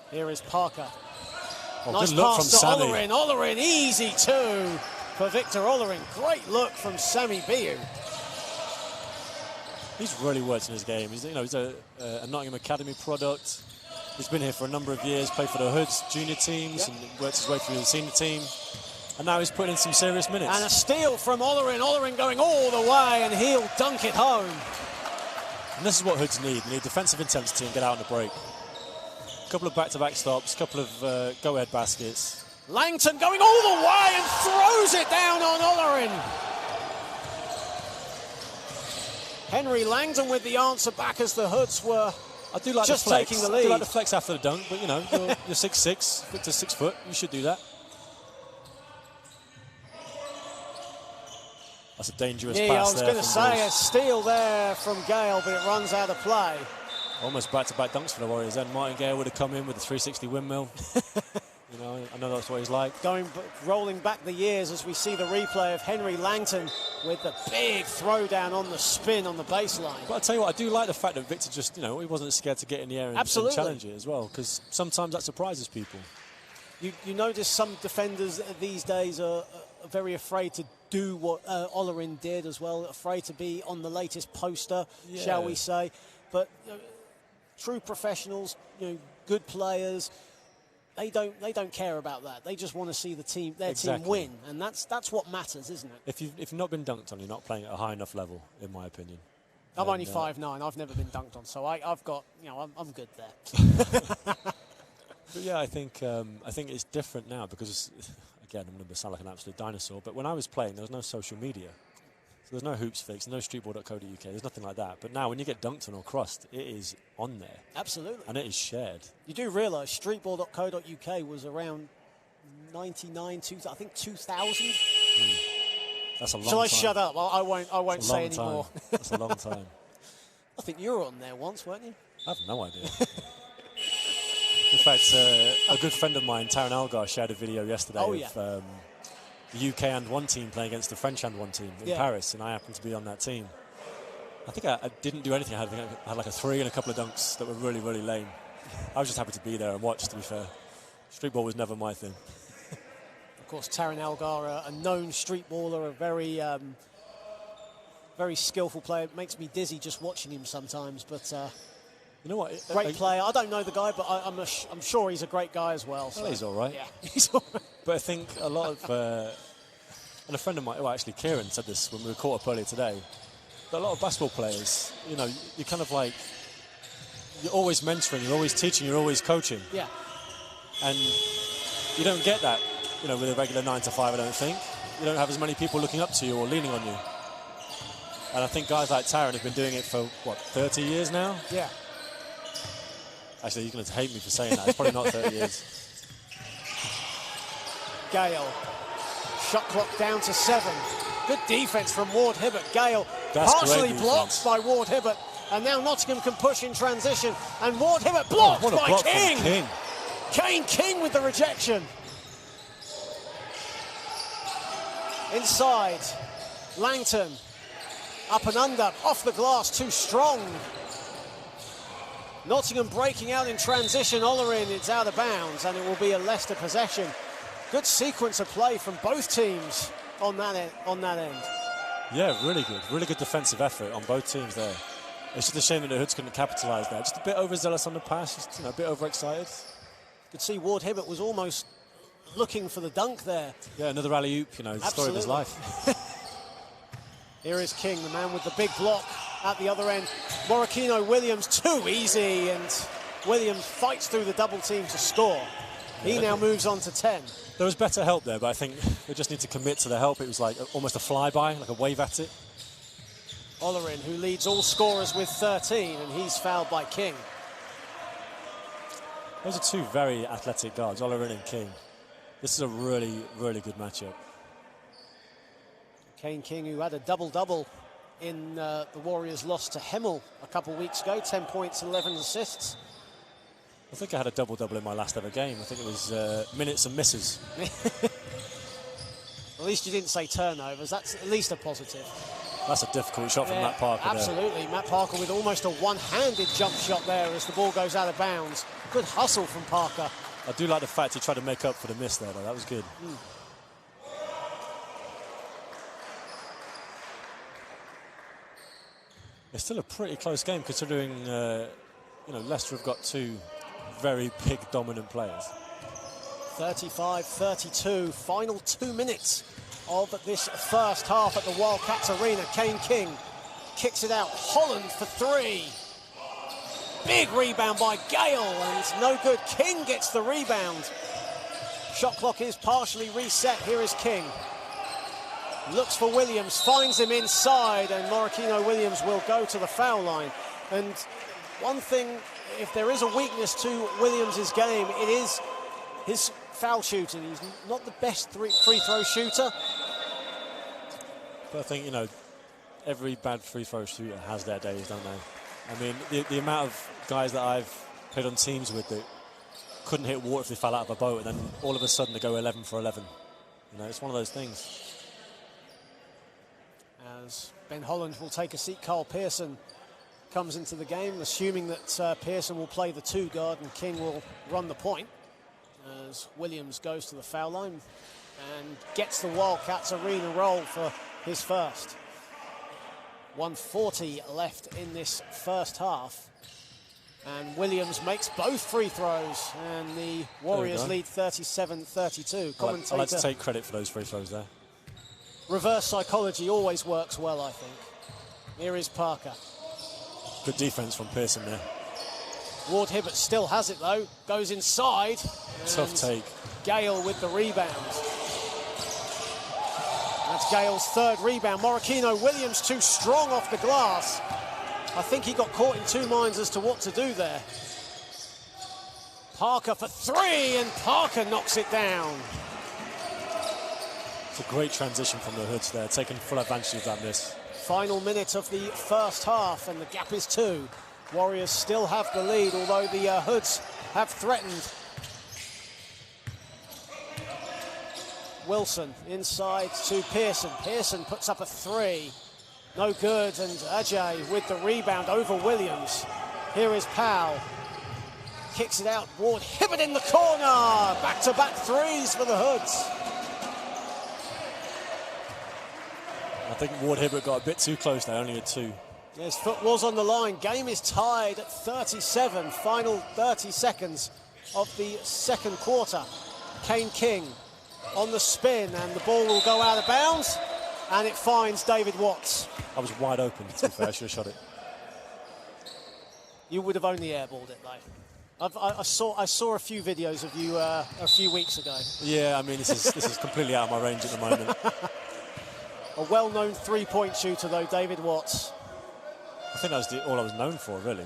Speaker 1: Here is Parker.
Speaker 3: Oh,
Speaker 1: nice
Speaker 3: good look
Speaker 1: pass
Speaker 3: from
Speaker 1: to
Speaker 3: Sammy.
Speaker 1: Ollerin. Ollerin, easy two for Victor Ollerin. Great look from Sammy Biu.
Speaker 3: He's really worked in his game. He's a Nottingham Academy product. He's been here for a number of years, played for the Hoods junior teams, and worked his way through the senior team. And now he's putting in some serious minutes.
Speaker 1: And a steal from Ollerin. Ollerin going all the way, and he'll dunk it home.
Speaker 3: And this is what Hoods need. They need defensive intensity and get out on the break. A couple of back-to-back stops, a couple of go-ahead baskets.
Speaker 1: Langton going all the way and throws it down on Ollerin. Henry Langton with the answer back as the Hoods were just taking the lead.
Speaker 3: I do like the flex after the dunk, but you're 6'6", Victor's 6 foot. You should do that. That's a dangerous pass there.
Speaker 1: I was going to say a steal there from Gale, but it runs out of play.
Speaker 3: Almost back-to-back dunks for the Warriors. Then Martin Gale would have come in with a 360 windmill. I know that's what he's like.
Speaker 1: Rolling back the years as we see the replay of Henry Langton with the big throwdown on the spin on the baseline.
Speaker 3: But I tell you what, I do like the fact that Victor just, he wasn't scared to get in the air and challenge it as well, because sometimes that surprises people.
Speaker 1: You notice some defenders these days are very afraid to do what Ollerin did as well, afraid to be on the latest poster, shall we say. But true professionals, good players, they don't care about that. They just want to see their team win, and that's what matters, isn't it?
Speaker 3: If you've not been dunked on, you're not playing at a high enough level, in my opinion.
Speaker 1: I'm only 5'9". I've never been dunked on, so I've got I'm good there.
Speaker 3: But yeah, I think it's different now because, again, I'm going to sound like an absolute dinosaur, but when I was playing, there was no social media. So there's no hoops fix, no streetball.co.uk, there's nothing like that. But now when you get dunked on or crossed, it is on there.
Speaker 1: Absolutely.
Speaker 3: And it is shared.
Speaker 1: You do realise streetball.co.uk was around 99, I think 2000.
Speaker 3: That's a long time.
Speaker 1: Shall I shut up? I won't say any more.
Speaker 3: That's a long time.
Speaker 1: I think you were on there once, weren't you?
Speaker 3: I have no idea. In fact, a good friend of mine, Taryn Algar, shared a video yesterday of the UK and-1 team playing against the French and-1 team in Paris, and I happened to be on that team. I think I didn't do anything. I had like a 3 and a couple of dunks that were really, really lame. I was just happy to be there and watch, to be fair. Street ball was never my thing.
Speaker 2: Of course, Taryn Algar, a known street baller, a very, very skillful player. It makes me dizzy just watching him sometimes, but
Speaker 3: you know what?
Speaker 2: great player. I don't know the guy, but I'm sure he's a great guy as well. So.
Speaker 3: Well, he's all right.
Speaker 2: Yeah, he's all right.
Speaker 3: But I think a lot of, and a friend of mine, well, actually Kieran said this when we were caught up earlier today, that a lot of basketball players, you know, you're kind of like, you're always mentoring, you're always teaching, you're always coaching.
Speaker 2: Yeah.
Speaker 3: And you don't get that, you know, with a regular 9 to 5, I don't think. You don't have as many people looking up to you or leaning on you. And I think guys like Taryn have been doing it for, what, 30 years now?
Speaker 2: Yeah.
Speaker 3: Actually, you're going to hate me for saying that. It's probably not 30 years.
Speaker 2: Gale. Shot clock down to 7. Good defense from Ward Hibbert. Gale
Speaker 3: That's
Speaker 2: partially blocked by Ward Hibbert. And now Nottingham can push in transition. And Ward Hibbert blocked by
Speaker 3: block
Speaker 2: King.
Speaker 3: King.
Speaker 2: Kane King with the rejection. Inside. Langton. Up and under. Off the glass. Too strong. Nottingham breaking out in transition. Ollerin, it's out of bounds. And it will be a Leicester possession. Good sequence of play from both teams on that end.
Speaker 3: Yeah, really good. Really good defensive effort on both teams there. It's just a shame that the Hoods couldn't capitalise there. Just a bit overzealous on the pass, just, you know, a bit overexcited.
Speaker 2: You could see Ward Hibbert was almost looking for the dunk there.
Speaker 3: Yeah, another alley-oop, you know, the story of his life.
Speaker 2: Here is King, the man with the big block at the other end. Morikino Williams, too easy, and Williams fights through the double team to score. He now moves on to 10.
Speaker 3: There was better help there, but I think they just need to commit to the help. It was like almost a flyby, like a wave at it.
Speaker 2: Ollerin, who leads all scorers with 13, and he's fouled by King.
Speaker 3: Those are two very athletic guards, Ollerin and King. This is a really, really good matchup.
Speaker 2: Kane King, who had a double-double in the Warriors' loss to Hemel a couple weeks ago, 10 points, 11 assists.
Speaker 3: I think I had a double-double in my last ever game. I think it was minutes and misses.
Speaker 2: At least you didn't say turnovers. That's at least a positive.
Speaker 3: That's a difficult shot from Matt Parker.
Speaker 2: Absolutely. Matt Parker with almost a one-handed jump shot there as the ball goes out of bounds. Good hustle from Parker.
Speaker 3: I do like the fact he tried to make up for the miss there, though. That was good. It's still a pretty close game considering, you know, Leicester have got two very big dominant players.
Speaker 2: 35-32, final 2 minutes of this first half at the Wildcats Arena. Kane King kicks it out. Holland for 3. Big rebound by Gale, and it's no good. King gets the rebound. Shot clock is partially reset. Here is King. Looks for Williams, finds him inside, and Morikino Williams will go to the foul line. And one thing, if there is a weakness to Williams' game, it is his foul shooting. He's not the best free throw shooter.
Speaker 3: But I think, you know, every bad free throw shooter has their days, don't they? I mean, the amount of guys that I've played on teams with that couldn't hit water if they fell out of a boat, and then all of a sudden they go 11 for 11. You know, it's one of those things.
Speaker 2: As Ben Holland will take a seat, Carl Pearson comes into the game, assuming that Pearson will play the 2 guard and King will run the point. As Williams goes to the foul line and gets the Wildcats Arena roll for his first. 1:40 left in this first half. And Williams makes both free throws, and the Warriors lead 37-32.
Speaker 3: I'd like to take credit for those free throws there.
Speaker 2: Reverse psychology always works well, I think. Here is Parker.
Speaker 3: Good defense from Pearson there.
Speaker 2: Ward Hibbert still has it, though. Goes inside.
Speaker 3: Tough take.
Speaker 2: Gale with the rebound. That's Gale's 3rd rebound. Morikino Williams too strong off the glass. I think he got caught in 2 minds as to what to do there. Parker for 3, and Parker knocks it down.
Speaker 3: It's a great transition from the Hoods there, taking full advantage of that miss.
Speaker 2: Final minute of the first half, and the gap is 2. Warriors still have the lead, although the Hoods have threatened. Wilson inside to Pearson. Pearson puts up a 3. No good, and Ajay with the rebound over Williams. Here is Powell. Kicks it out. Ward Hibbert in the corner.
Speaker 1: back-to-back threes for the Hoods.
Speaker 3: I think Ward Hibbert got a bit too close there, only a 2.
Speaker 1: Yes, foot was on the line. Game is tied at 37. Final 30 seconds of the second quarter. Kane King on the spin, and the ball will go out of bounds, and it finds David Watts.
Speaker 3: I was wide open, to be fair. I should have shot it.
Speaker 1: You would have only airballed it, though. I saw a few videos of you a few weeks ago.
Speaker 3: Yeah, I mean, this is completely out of my range at the moment.
Speaker 1: A well-known three-point shooter, though, David Watts.
Speaker 3: I think that was all I was known for, really.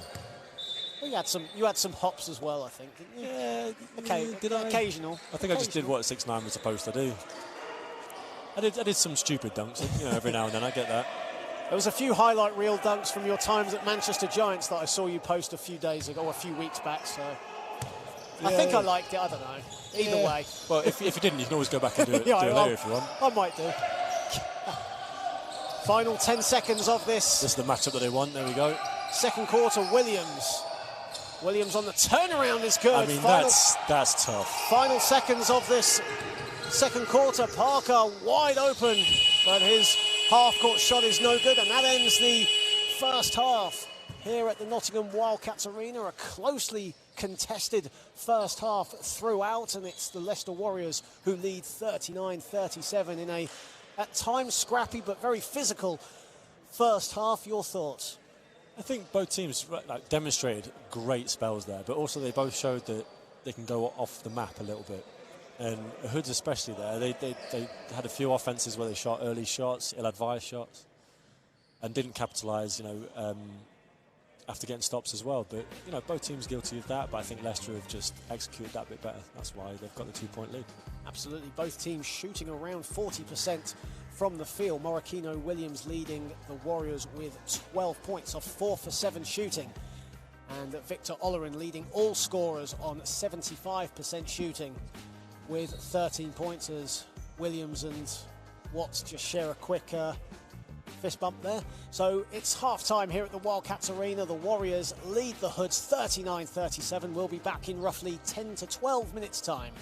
Speaker 1: Well, you had some hops as well, I think, didn't you?
Speaker 3: Yeah.
Speaker 1: Okay,
Speaker 3: did I?
Speaker 1: Occasional.
Speaker 3: I think I just did what 6'9" was supposed to do. I did some stupid dunks, every now and then. I get that.
Speaker 1: There was a few highlight reel dunks from your times at Manchester Giants that I saw you post a few days ago, or a few weeks back. So yeah. I think I liked it. I don't know. Either way.
Speaker 3: Well, if you didn't, you can always go back and do it,
Speaker 1: yeah,
Speaker 3: do it later if you want.
Speaker 1: I might do. Final 10 seconds of this.
Speaker 3: This is the matchup that they want. There we go.
Speaker 1: Second quarter, Williams. Williams on the turnaround is good.
Speaker 3: I mean, that's tough.
Speaker 1: Final seconds of this second quarter. Parker wide open, but his half-court shot is no good, and that ends the first half here at the Nottingham Wildcats Arena. A closely contested first half throughout, and it's the Leicester Warriors who lead 39-37 in a, at times, scrappy but very physical first half. Your thoughts?
Speaker 3: I think both teams demonstrated great spells there, but also they both showed that they can go off the map a little bit. And Hoods especially there, they had a few offenses where they shot early shots, ill-advised shots, and didn't capitalise, after getting stops as well. But, both teams guilty of that, but I think Leicester have just executed that a bit better. That's why they've got the 2-point lead. Absolutely.
Speaker 1: Both teams shooting around 40% from the field. Morikino Williams leading the Warriors with 12 points off 4 for 7 shooting. And Victor Ollerin leading all scorers on 75% shooting with 13 points, as Williams and Watts just share a quick fist bump there. So it's half-time here at the Wildcats Arena. The Warriors lead the Hoods 39-37. We'll be back in roughly 10 to 12 minutes' time.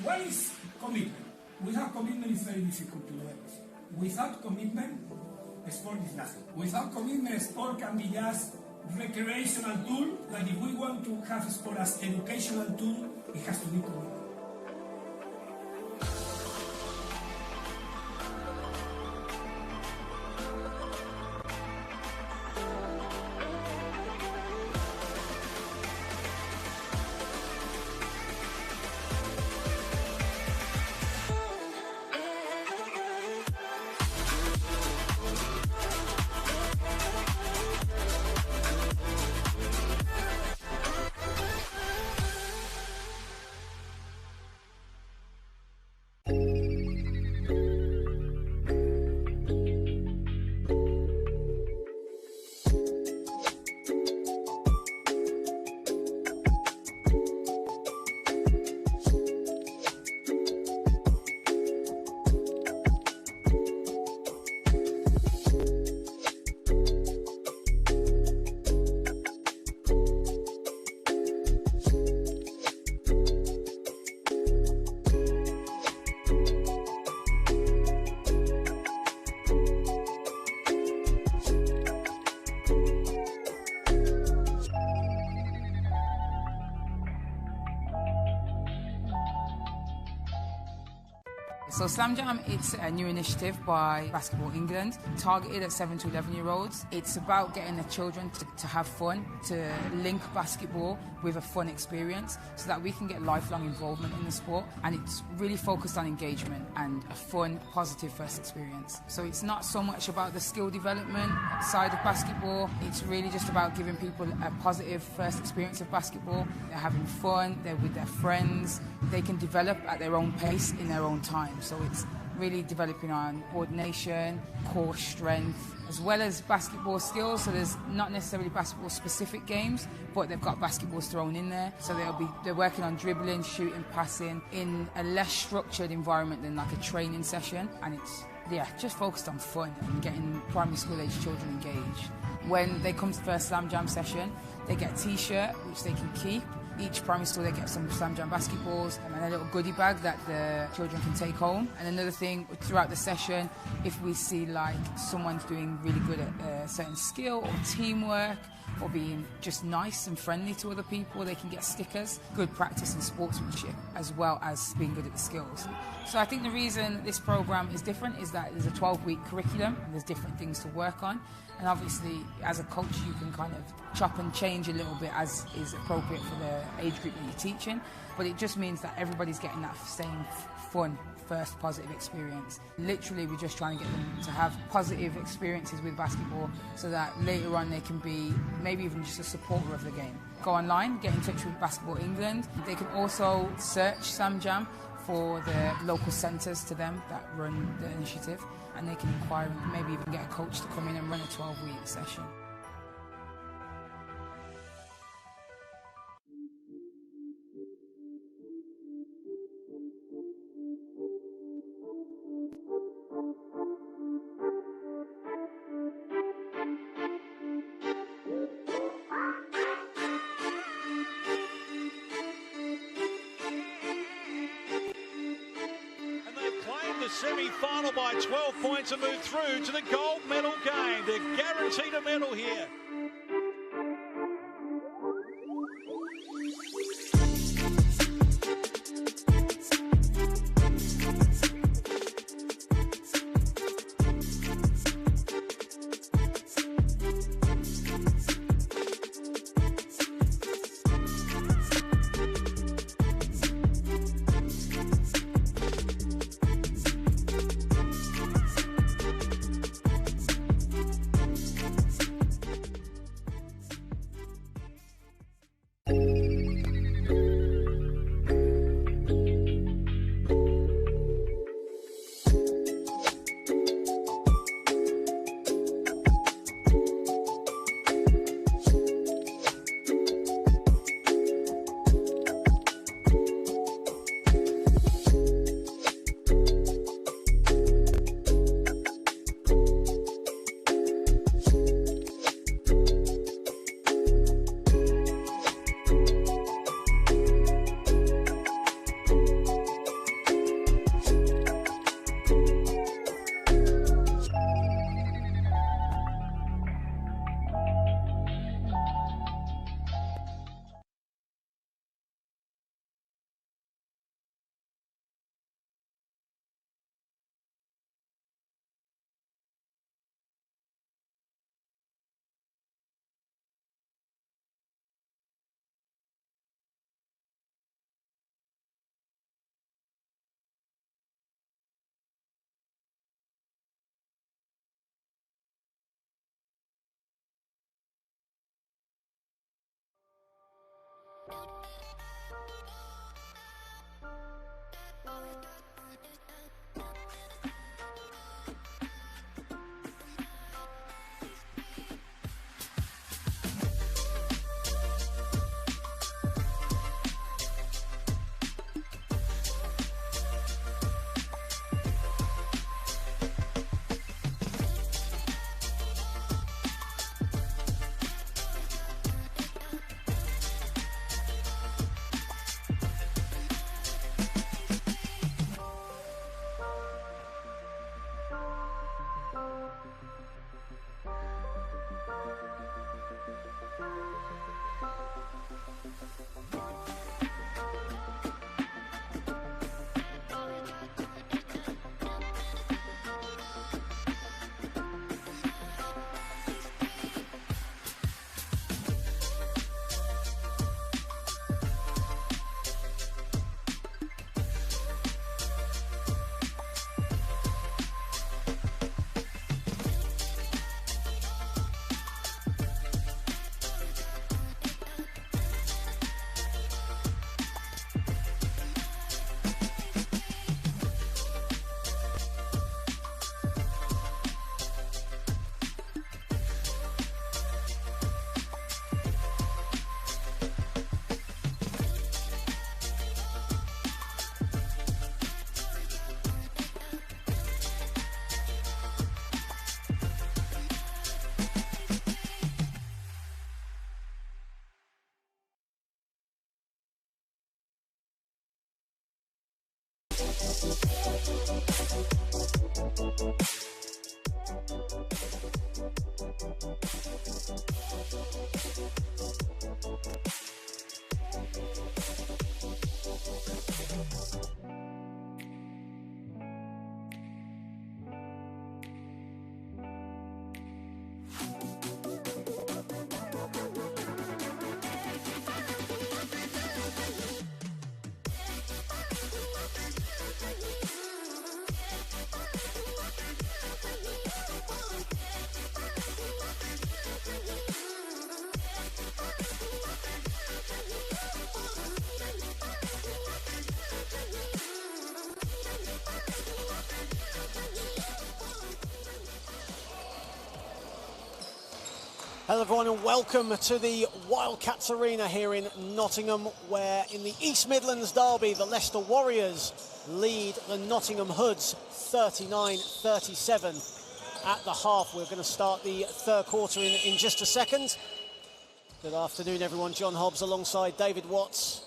Speaker 4: What is commitment? We have commitment is very difficult to learn. Without commitment, sport is nothing. Without commitment, sport can be just recreational tool. Like if we want to have sport as educational tool, it has to be committed.
Speaker 5: So Slam Jam, it's a new initiative by Basketball England, targeted at 7 to 11-year-olds. It's about getting the children to have fun, to link basketball with a fun experience so that we can get lifelong involvement in the sport. And it's really focused on engagement and a fun, positive first experience. So it's not so much about the skill development side of basketball. It's really just about giving people a positive first experience of basketball. They're having fun, they're with their friends, they can develop at their own pace in their own time. So it's really developing on coordination, core strength, as well as basketball skills. So there's not necessarily basketball specific games, but they've got basketballs thrown in there. So they're working on dribbling, shooting, passing in a less structured environment than like a training session. And it's just focused on fun and getting primary school age children engaged. When they come to the first Slam Jam session, they get a t-shirt which they can keep. Each primary school they get some Slam Jam basketballs and a little goodie bag that the children can take home. And another thing, throughout the session, if we see like someone's doing really good at a certain skill or teamwork or being just nice and friendly to other people, they can get stickers. Good practice in sportsmanship as well as being good at the skills. So I think the reason this program is different is that there's a 12-week curriculum and there's different things to work on. And obviously, as a coach, you can kind of chop and change a little bit as is appropriate for the age group that you're teaching. But it just means that everybody's getting that same fun, first positive experience. Literally, we're just trying to get them to have positive experiences with basketball so that later on they can be maybe even just a supporter of the game. Go online, get in touch with Basketball England. They can also search Slam Jam for the local centres to them that run the initiative, and they can inquire and maybe even get a coach to come in and run a 12-week session.
Speaker 6: Semi-final by 12 points and move through to the gold medal game. They're guaranteed a medal here.
Speaker 1: Hello everyone and welcome to the Wildcats Arena here in Nottingham, where in the East Midlands derby the Leicester Warriors lead the Nottingham Hoods 39-37 at the half. We're going to start the third quarter in just a second. Good afternoon everyone, John Hobbs alongside David Watts,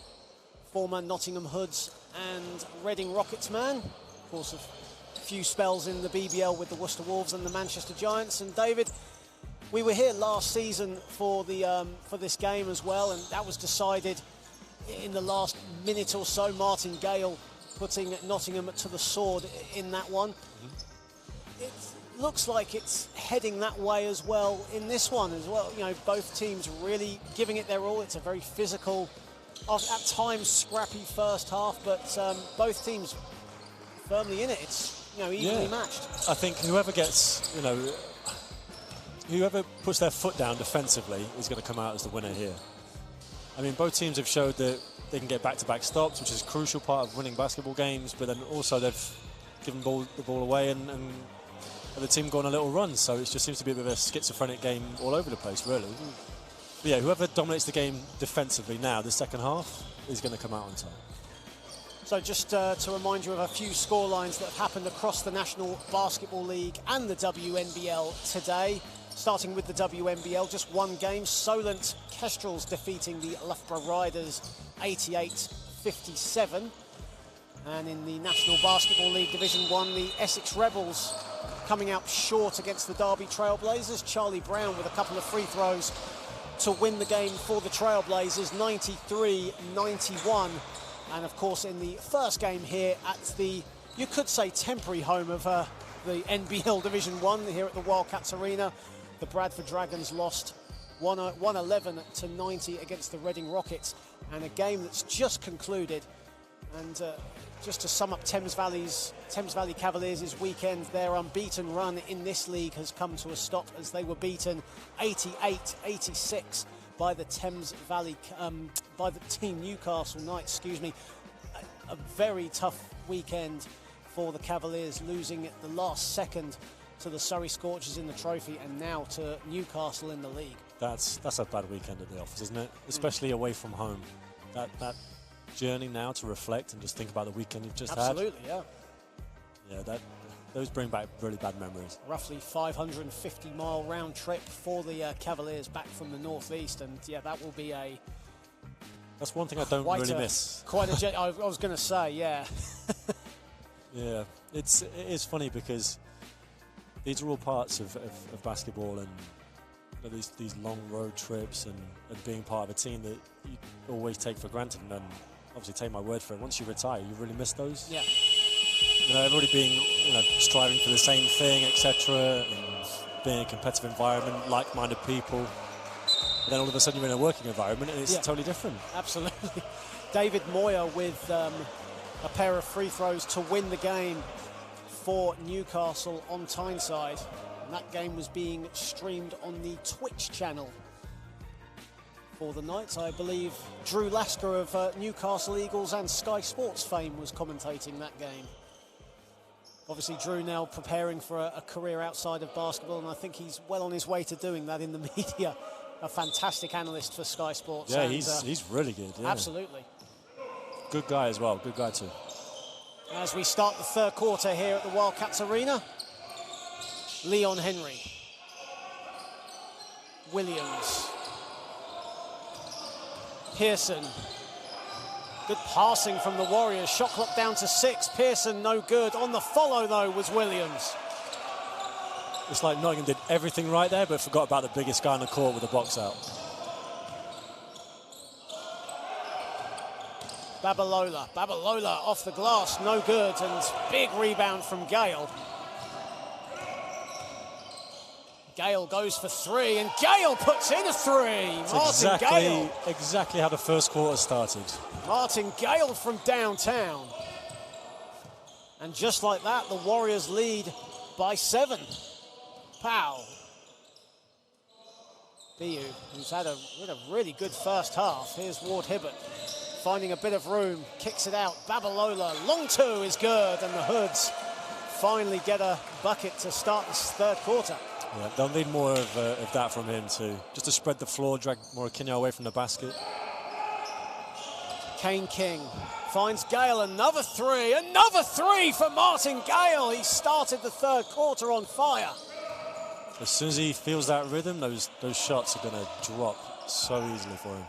Speaker 1: former Nottingham Hoods and Reading Rockets man. Of course, a few spells in the BBL with the Worcester Wolves and the Manchester Giants. And David, we were here last season for this game as well, and that was decided in the last minute or so. Martin Gale putting Nottingham to the sword in that one. It looks like it's heading that way as well in this one as well. You know, both teams really giving it their all. It's a very physical, at times scrappy first half, but both teams firmly in it. It's, you know, evenly matched.
Speaker 3: I think whoever gets, you know, whoever puts their foot down defensively is going to come out as the winner here. I mean, both teams have showed that they can get back-to-back stops, which is a crucial part of winning basketball games, but then also they've given the ball away and the team gone a little run, so it just seems to be a bit of a schizophrenic game all over the place, really. But yeah, whoever dominates the game defensively now, the second half, is going to come out on top.
Speaker 1: So just to remind you of a few scorelines that have happened across the National Basketball League and the WNBL today. Starting with the WNBL, just one game. Solent Kestrels defeating the Loughborough Riders 88-57. And in the National Basketball League Division 1, the Essex Rebels coming out short against the Derby Trailblazers. Charlie Brown with a couple of free throws to win the game for the Trailblazers, 93-91. And of course, in the first game here at the, you could say, temporary home of the NBL Division 1 here at the Wildcats Arena, the Bradford Dragons lost 111-90 against the Reading Rockets, and a game that's just concluded. And just to sum up Thames Valley Cavaliers' weekend, their unbeaten run in this league has come to a stop as they were beaten 88-86 by the Thames Valley, by the Team Newcastle Knights, excuse me. A very tough weekend for the Cavaliers, losing at the last second to the Surrey Scorchers in the trophy and now to Newcastle in the league.
Speaker 3: That's a bad weekend at the office, isn't it? Especially away from home. That journey now to reflect and just think about the weekend you've just had.
Speaker 1: Absolutely, yeah.
Speaker 3: Yeah, those bring back really bad memories.
Speaker 1: Roughly 550-mile round trip for the Cavaliers back from the northeast, and yeah, that will be a...
Speaker 3: That's one thing I don't really miss.
Speaker 1: I was going to say, yeah.
Speaker 3: Yeah, it is funny because these are all parts of basketball, and these long road trips and being part of a team that you always take for granted. And then obviously, take my word for it, once you retire, you really miss those.
Speaker 1: Yeah.
Speaker 3: You know, everybody being, striving for the same thing, etc., and being in a competitive environment, like-minded people. And then all of a sudden you're in a working environment and it's totally different.
Speaker 1: Absolutely. David Moyer with a pair of free throws to win the game for Newcastle on Tyneside. And that game was being streamed on the Twitch channel for the Knights. I believe Drew Lasker of Newcastle Eagles and Sky Sports fame was commentating that game. Obviously, Drew now preparing for a career outside of basketball, and I think he's well on his way to doing that in the media. A fantastic analyst for Sky Sports.
Speaker 3: Yeah,
Speaker 1: and,
Speaker 3: he's really good. Yeah.
Speaker 1: Absolutely.
Speaker 3: Good guy as well. Good guy too.
Speaker 1: As we start the third quarter here at the Wildcats Arena, Leon Henry, Williams, Pearson. Good passing from the Warriors. Shot clock down to 6. Pearson no good. On the follow though was Williams.
Speaker 3: It's like Nottingham did everything right there, but forgot about the biggest guy on the court with the box out.
Speaker 1: Babalola off the glass, no good, and big rebound from Gale. Gale goes for 3, and Gale puts in a 3. Martin Gale.
Speaker 3: Exactly how the first quarter started.
Speaker 1: Martin Gale from downtown. And just like that, the Warriors lead by 7. Pow. BU, who's had a really good first half. Here's Ward Hibbert finding a bit of room, kicks it out. Babalola, long 2 is good, and the Hoods finally get a bucket to start this third quarter.
Speaker 3: Yeah, they'll need more of that from him too. Just to spread the floor, drag Morikino away from the basket.
Speaker 1: Kane King finds Gale, another 3 for Martin Gale. He started the third quarter on fire.
Speaker 3: As soon as he feels that rhythm, those shots are going to drop so easily for him.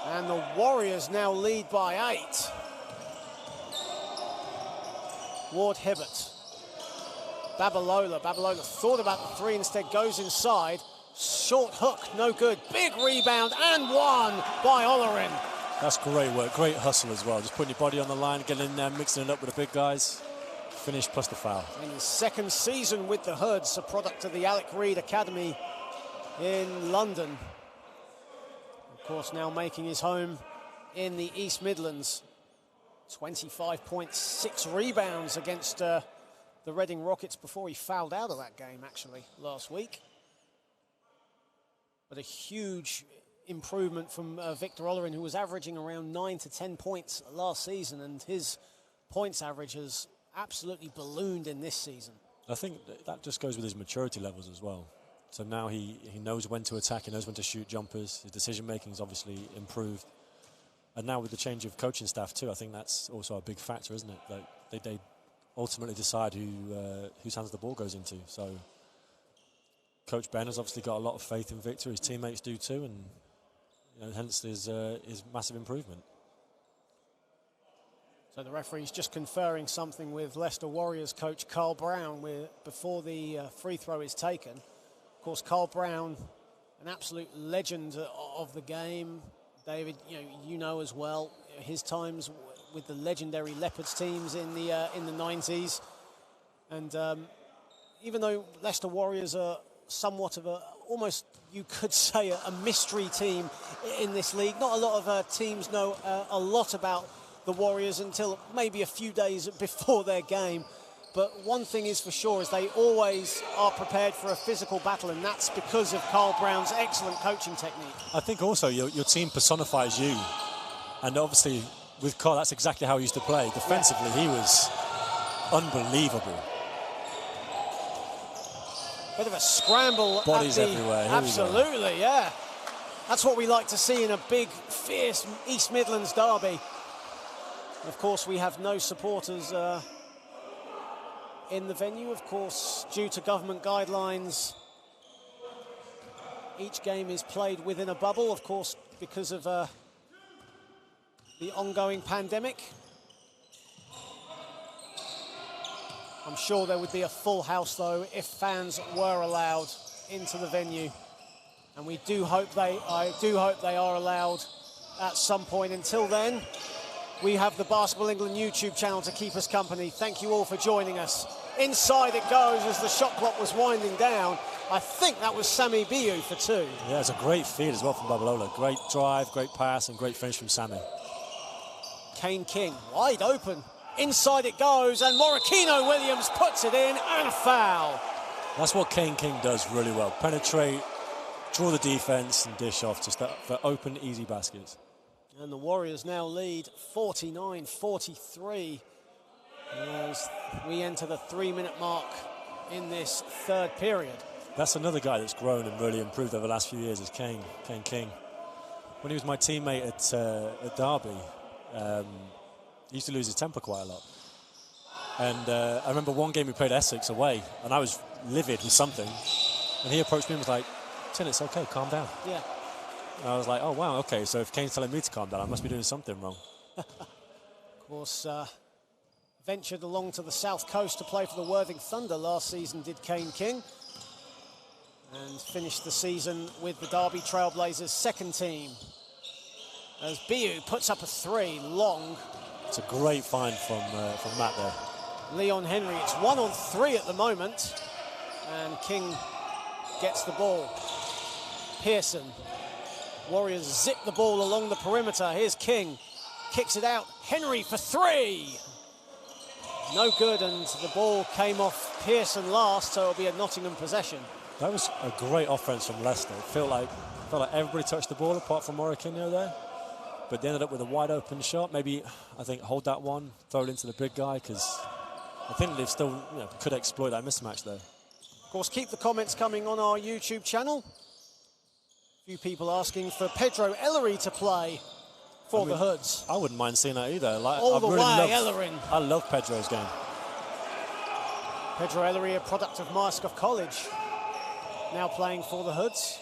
Speaker 1: And the Warriors now lead by 8. Ward Hibbert. Babalola thought about the 3, instead goes inside. Short hook, no good. Big rebound and 1 by Olerin.
Speaker 3: That's great work, great hustle as well. Just putting your body on the line, getting in there, mixing it up with the big guys. Finish plus the foul.
Speaker 1: In his second season with the Hoods, a product of the Alec Reid Academy in London. Of course, now making his home in the East Midlands. 25.6 rebounds against the Reading Rockets before he fouled out of that game, actually, last week. But a huge improvement from Victor Olerin, who was averaging around 9 to 10 points last season, and his points average has absolutely ballooned in this season.
Speaker 3: I think that just goes with his maturity levels as well. So now he knows when to attack, he knows when to shoot jumpers. His decision-making is obviously improved. And now with the change of coaching staff too, I think that's also a big factor, isn't it? Like they ultimately decide whose hands the ball goes into. So Coach Ben has obviously got a lot of faith in Victor. His teammates do too, and hence his massive improvement.
Speaker 1: So the referee's just conferring something with Leicester Warriors coach Carl Brown before the free throw is taken. Of course, Carl Brown, an absolute legend of the game. David, you know as well his times with the legendary Leopards teams in the 90s. And even though Leicester Warriors are somewhat of almost you could say a mystery team in this league, not a lot of teams know a lot about the Warriors until maybe a few days before their game. But one thing is for sure is they always are prepared for a physical battle, and that's because of Carl Brown's excellent coaching technique.
Speaker 3: I think also your team personifies you. And obviously with Carl, that's exactly how he used to play. Defensively, he was unbelievable.
Speaker 1: Bit of a scramble.
Speaker 3: Bodies everywhere.
Speaker 1: Absolutely, yeah. That's what we like to see in a big, fierce East Midlands derby. Of course, we have no supporters in the venue, of course, due to government guidelines. Each game is played within a bubble, of course, because of the ongoing pandemic. I'm sure there would be a full house, though, if fans were allowed into the venue. And I do hope they are allowed at some point. Until then, we have the Basketball England YouTube channel to keep us company. Thank you all for joining us. Inside it goes as the shot clock was winding down. I think that was Sami Biu for 2.
Speaker 3: Yeah, it's a great feed as well from Babalola. Great drive, great pass, and great finish from Sami.
Speaker 1: Kane King, wide open. Inside it goes, and Morikino Williams puts it in, and a foul.
Speaker 3: That's what Kane King does really well. Penetrate, draw the defense, and dish off just for open, easy baskets.
Speaker 1: And the Warriors now lead 49-43 as we enter the 3-minute mark in this third period.
Speaker 3: That's another guy that's grown and really improved over the last few years is Kane King. When he was my teammate at Derby, he used to lose his temper quite a lot. And I remember one game we played Essex away, and I was livid with something. And he approached me and was like, "Tin, it's okay, calm down."
Speaker 1: Yeah.
Speaker 3: And I was like, oh, wow, okay, so if Kane's telling me to calm down, I must be doing something wrong.
Speaker 1: Of course, ventured along to the south coast to play for the Worthing Thunder last season, did Kane King. And finished the season with the Derby Trailblazers' second team. As Biu puts up a 3, long.
Speaker 3: It's a great find from Matt there.
Speaker 1: Leon Henry, it's 1-on-3 at the moment. And King gets the ball. Pearson. Warriors zip the ball along the perimeter. Here's King. Kicks it out. Henry for 3. No good, and the ball came off Pearson last, so it'll be a Nottingham possession.
Speaker 3: That was a great offense from Leicester. It felt like everybody touched the ball apart from Morikino there. But they ended up with a wide open shot. Maybe, I think, hold that one, throw it into the big guy, because I think they've still could exploit that mismatch there.
Speaker 1: Of course, keep the comments coming on our YouTube channel. A few people asking for Pedro Ellery to play for the Hoods.
Speaker 3: I wouldn't mind seeing that either.
Speaker 1: All the way, Ellery.
Speaker 3: I love Pedro's game.
Speaker 1: Pedro Ellery, a product of Myerscough College, now playing for the Hoods.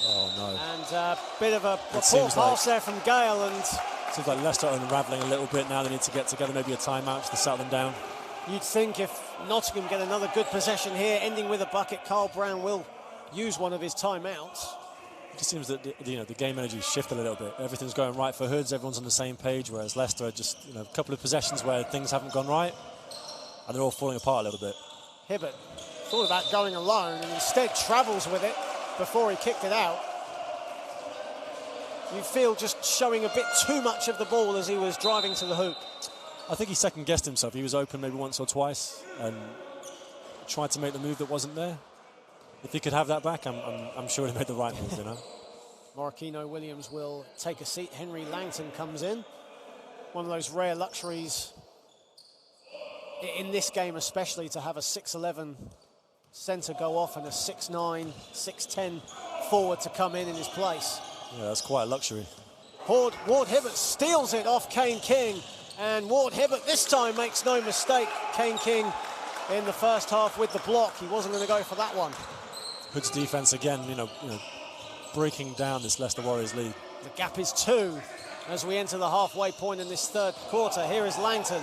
Speaker 3: Oh, no.
Speaker 1: And a bit of a poor pass there from Gale. And
Speaker 3: seems like Leicester are unravelling a little bit now. They need to get together, maybe a timeout to settle them down.
Speaker 1: You'd think if Nottingham get another good possession here, ending with a bucket, Carl Brown will use one of his timeouts.
Speaker 3: It just seems that the game energy shifted a little bit. Everything's going right for Hoods. Everyone's on the same page, whereas Leicester are just a couple of possessions where things haven't gone right, and they're all falling apart a little bit.
Speaker 1: Hibbert thought about going alone and instead travels with it before he kicked it out. You feel just showing a bit too much of the ball as he was driving to the hoop.
Speaker 3: I think he second-guessed himself. He was open maybe once or twice and tried to make the move that wasn't there. If he could have that back, I'm sure he made the right move,
Speaker 1: Morikino Williams will take a seat. Henry Langton comes in. One of those rare luxuries in this game especially, to have a 6'11" centre go off and a 6'9", 6'10" forward to come in his place.
Speaker 3: Yeah, that's quite a luxury.
Speaker 1: Ward Hibbert steals it off Kane King, and Ward Hibbert this time makes no mistake. Kane King in the first half with the block. He wasn't going to go for that one.
Speaker 3: Hood's defense again, breaking down this Leicester Warriors lead.
Speaker 1: The gap is 2 as we enter the halfway point in this third quarter. Here is Langton.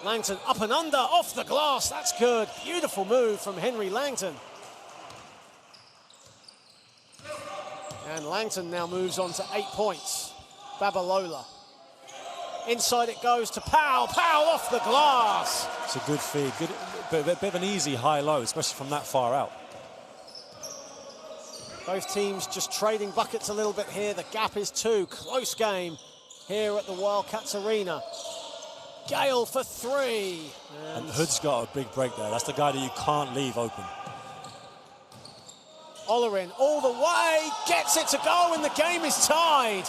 Speaker 1: Langton up and under, off the glass. That's good. Beautiful move from Henry Langton. And Langton now moves on to 8 points. Babalola. Inside it goes to Powell. Powell off the glass.
Speaker 3: It's a good feed. Bit of an easy high-low, especially from that far out.
Speaker 1: Both teams just trading buckets a little bit here. The gap is 2. Close game here at the Wildcats Arena. Gale for 3.
Speaker 3: And Hood's got a big break there. That's the guy that you can't leave open.
Speaker 1: Olerin all the way, gets it to go, and the game is tied.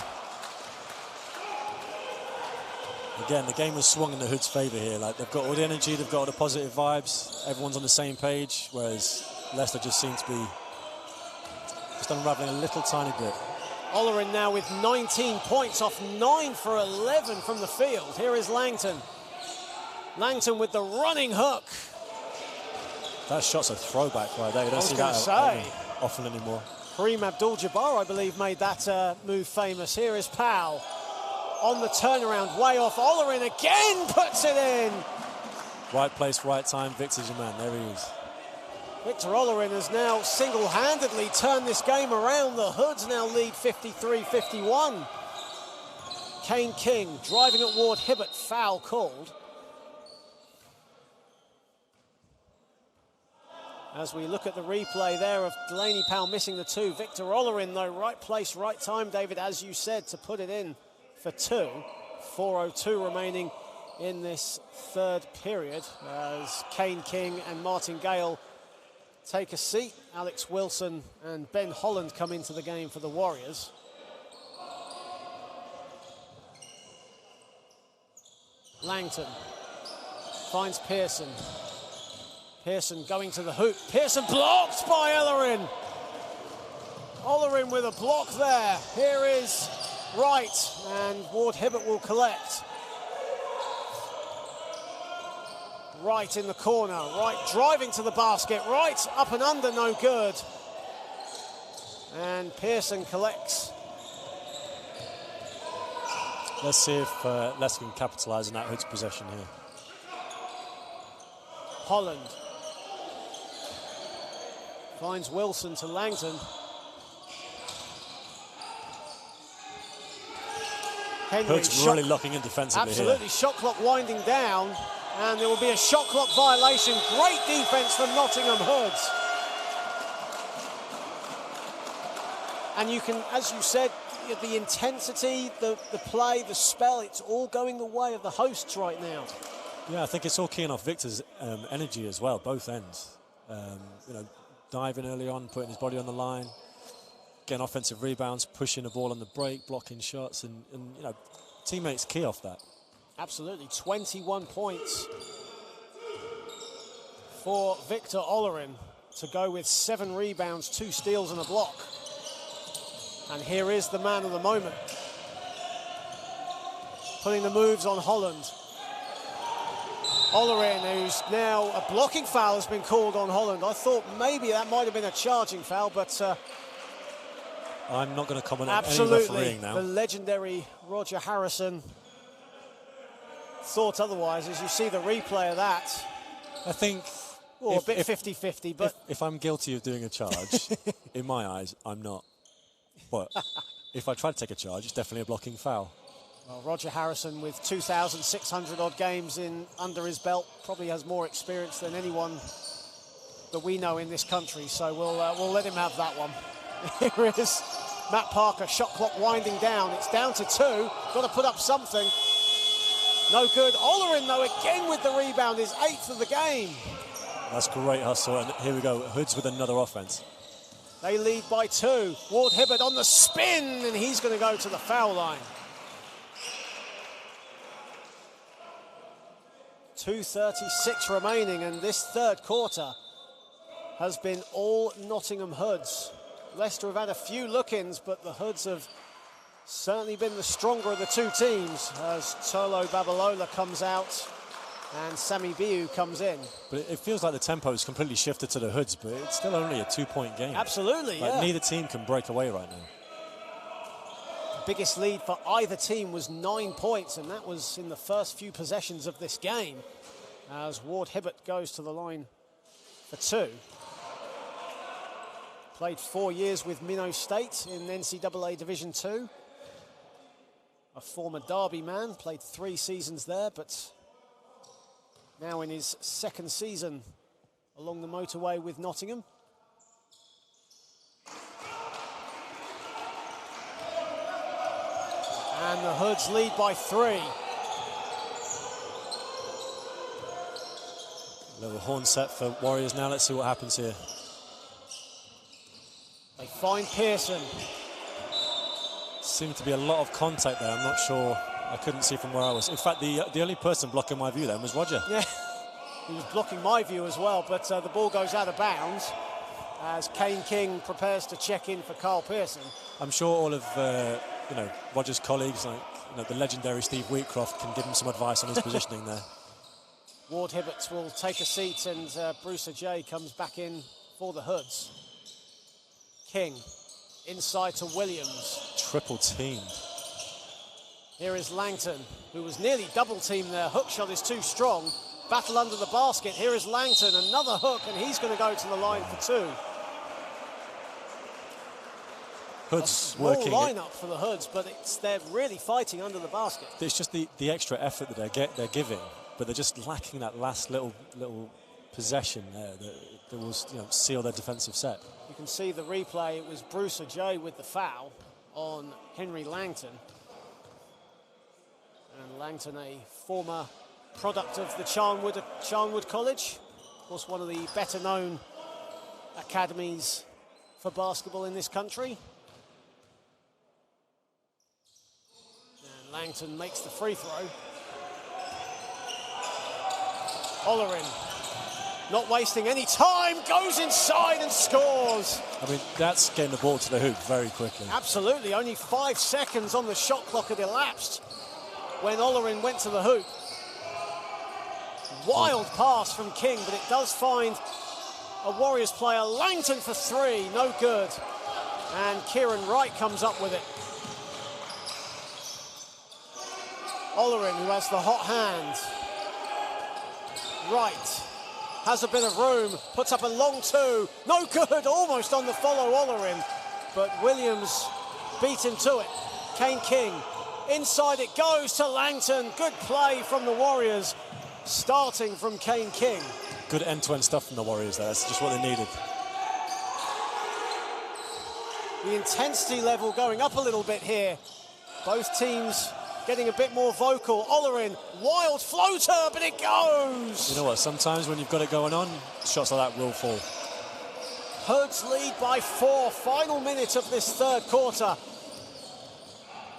Speaker 3: Again, the game was swung in the Hood's favour here. They've got all the energy, they've got all the positive vibes. Everyone's on the same page, whereas Leicester just seems to be just unravelling a little tiny bit.
Speaker 1: Olerin now with 19 points off 9 for 11 from the field. Here is Langton. Langton with the running hook.
Speaker 3: That shot's a throwback right there. You don't see that often anymore.
Speaker 1: Kareem Abdul-Jabbar, I believe, made that move famous. Here is Powell.
Speaker 2: on the turnaround, way off. Olerin again puts it in.
Speaker 3: Right place, right time. Victor's your man. There he is.
Speaker 2: Victor Olerin has now single-handedly turned this game around. The Hoods now lead 53-51. Kane King driving at Ward Hibbert, foul called. As we look at the replay there of Delaney Powell missing the two. Victor Olerin, though, right place, right time, David, as you said, to put it in for two. 4:02 remaining in this third period as Kane King and Martin Gale take a seat. Alex Wilson and Ben Holland come into the game for the Warriors. Langton finds Pearson. Pearson going to the hoop. Pearson blocked by Olerin. Olerin with a block there. Here is Wright, and Ward Hibbert will collect. Wright in the corner. Wright driving to the basket. Wright up and under, no good. And Pearson collects.
Speaker 3: Let's see if Leicester can capitalise on that Hoods possession here.
Speaker 2: Holland finds Wilson to Langton. Henry,
Speaker 3: Hoods really locking in defensively.
Speaker 2: Absolutely,
Speaker 3: here.
Speaker 2: shot clock winding down, and there will be a shot clock violation. Great defense from Nottingham Hoods. And you can, as you said, the intensity, the play, the spell, it's all going the way of the hosts right now.
Speaker 3: Yeah, I think it's all keying off Victor's energy as well, both ends. You know, diving early on, putting his body on the line, getting offensive rebounds, pushing the ball on the break, blocking shots, and you know, teammates key off that.
Speaker 2: Absolutely, 21 points for Victor Olerin to go with 7 rebounds, 2 steals and a block. And here is the man of the moment, putting the moves on Holland. Olerin, who's now a blocking foul has been called on Holland. I thought maybe that might have been a charging foul, but
Speaker 3: I'm not going to comment on any
Speaker 2: absolutely,
Speaker 3: refereeing now.
Speaker 2: the legendary Roger Harrison thought otherwise. As you see the replay of that,
Speaker 3: I think
Speaker 2: a bit 50-50, but
Speaker 3: if I'm guilty of doing a charge, in my eyes, I'm not. But if I try to take a charge, it's definitely a blocking foul.
Speaker 2: well, Roger Harrison, with 2,600 odd games under his belt, probably has more experience than anyone that we know in this country. So we'll let him have that one. Here is Matt Parker, shot clock winding down. It's down to 2. Got to put up something. No good. Olerin, though, again with the rebound, his 8th of the game.
Speaker 3: That's great hustle, and here we go. Hoods with another offense.
Speaker 2: They lead by 2. Ward Hibbert on the spin, and he's going to go to the foul line. 2:36 remaining, and this third quarter has been all Nottingham Hoods. Leicester have had a few look-ins, but the Hoods have certainly been the stronger of the two teams as Tolo Babalola comes out and Sami Biu comes in.
Speaker 3: But it feels like the tempo has completely shifted to the Hoods, but it's still only a 2-point game.
Speaker 2: Absolutely,
Speaker 3: like,
Speaker 2: yeah.
Speaker 3: Neither team can break away right now.
Speaker 2: The biggest lead for either team was 9 points, and that was in the first few possessions of this game as Ward Hibbert goes to the line for 2. Played 4 years with Minnow State in NCAA Division 2. A former Derby man, played 3 seasons there, but now in his 2nd season along the motorway with Nottingham. And the Hoods lead by 3.
Speaker 3: Little horn set for Warriors now. Let's see what happens here.
Speaker 2: They find Pearson.
Speaker 3: Seemed to be a lot of contact there. I'm not sure. I couldn't see from where I was. In fact, the only person blocking my view then was Roger.
Speaker 2: Yeah, he was blocking my view as well, but the ball goes out of bounds as Kane King prepares to check in for Carl Pearson.
Speaker 3: I'm sure all of Roger's colleagues, like the legendary Steve Wheatcroft, can give him some advice on his positioning there.
Speaker 2: Ward Hibbert will take a seat, and Bruce Ajay comes back in for the Hoods. King inside to Williams.
Speaker 3: Triple teamed.
Speaker 1: Here is Langton, who was nearly double-teamed there. Hook shot is too strong. Battle under the basket. Here is Langton, another hook, and he's going to go to the line for two.
Speaker 3: Hoods
Speaker 1: Small
Speaker 3: working.
Speaker 1: lineup for the Hoods, but they're really fighting under the basket.
Speaker 3: It's just the extra effort that they're giving, but they're just lacking that last little possession there that will seal their defensive set.
Speaker 1: You can see the replay. It was Bruce Ajay with the foul on Henry Langton. And Langton, a former product of the Charnwood College. Of course, one of the better-known academies for basketball in this country. And Langton makes the free throw. Ollerin, not wasting any time, goes inside and scores.
Speaker 3: I mean, that's getting the ball to the hoop very quickly.
Speaker 1: Absolutely, only 5 seconds on the shot clock had elapsed when Ollerin went to the hoop. Wild pass from King, but it does find a Warriors player. Langton for three, no good. And Kieran Wright comes up with it. Ollerin, who has the hot hand. Wright has a bit of room, puts up a long two, no good, almost on the follow Ollerin, but Williams beat him to it. Kane King, inside it goes to Langton, good play from the Warriors, starting from Kane King.
Speaker 3: Good end-to-end stuff from the Warriors there, that's just what they needed.
Speaker 1: The intensity level going up a little bit here. Both teams getting a bit more vocal. Ollerin, wild floater, but it goes.
Speaker 3: You know what, sometimes when you've got it going on, shots like that will fall.
Speaker 1: Hoods lead by 4, final minute of this third quarter.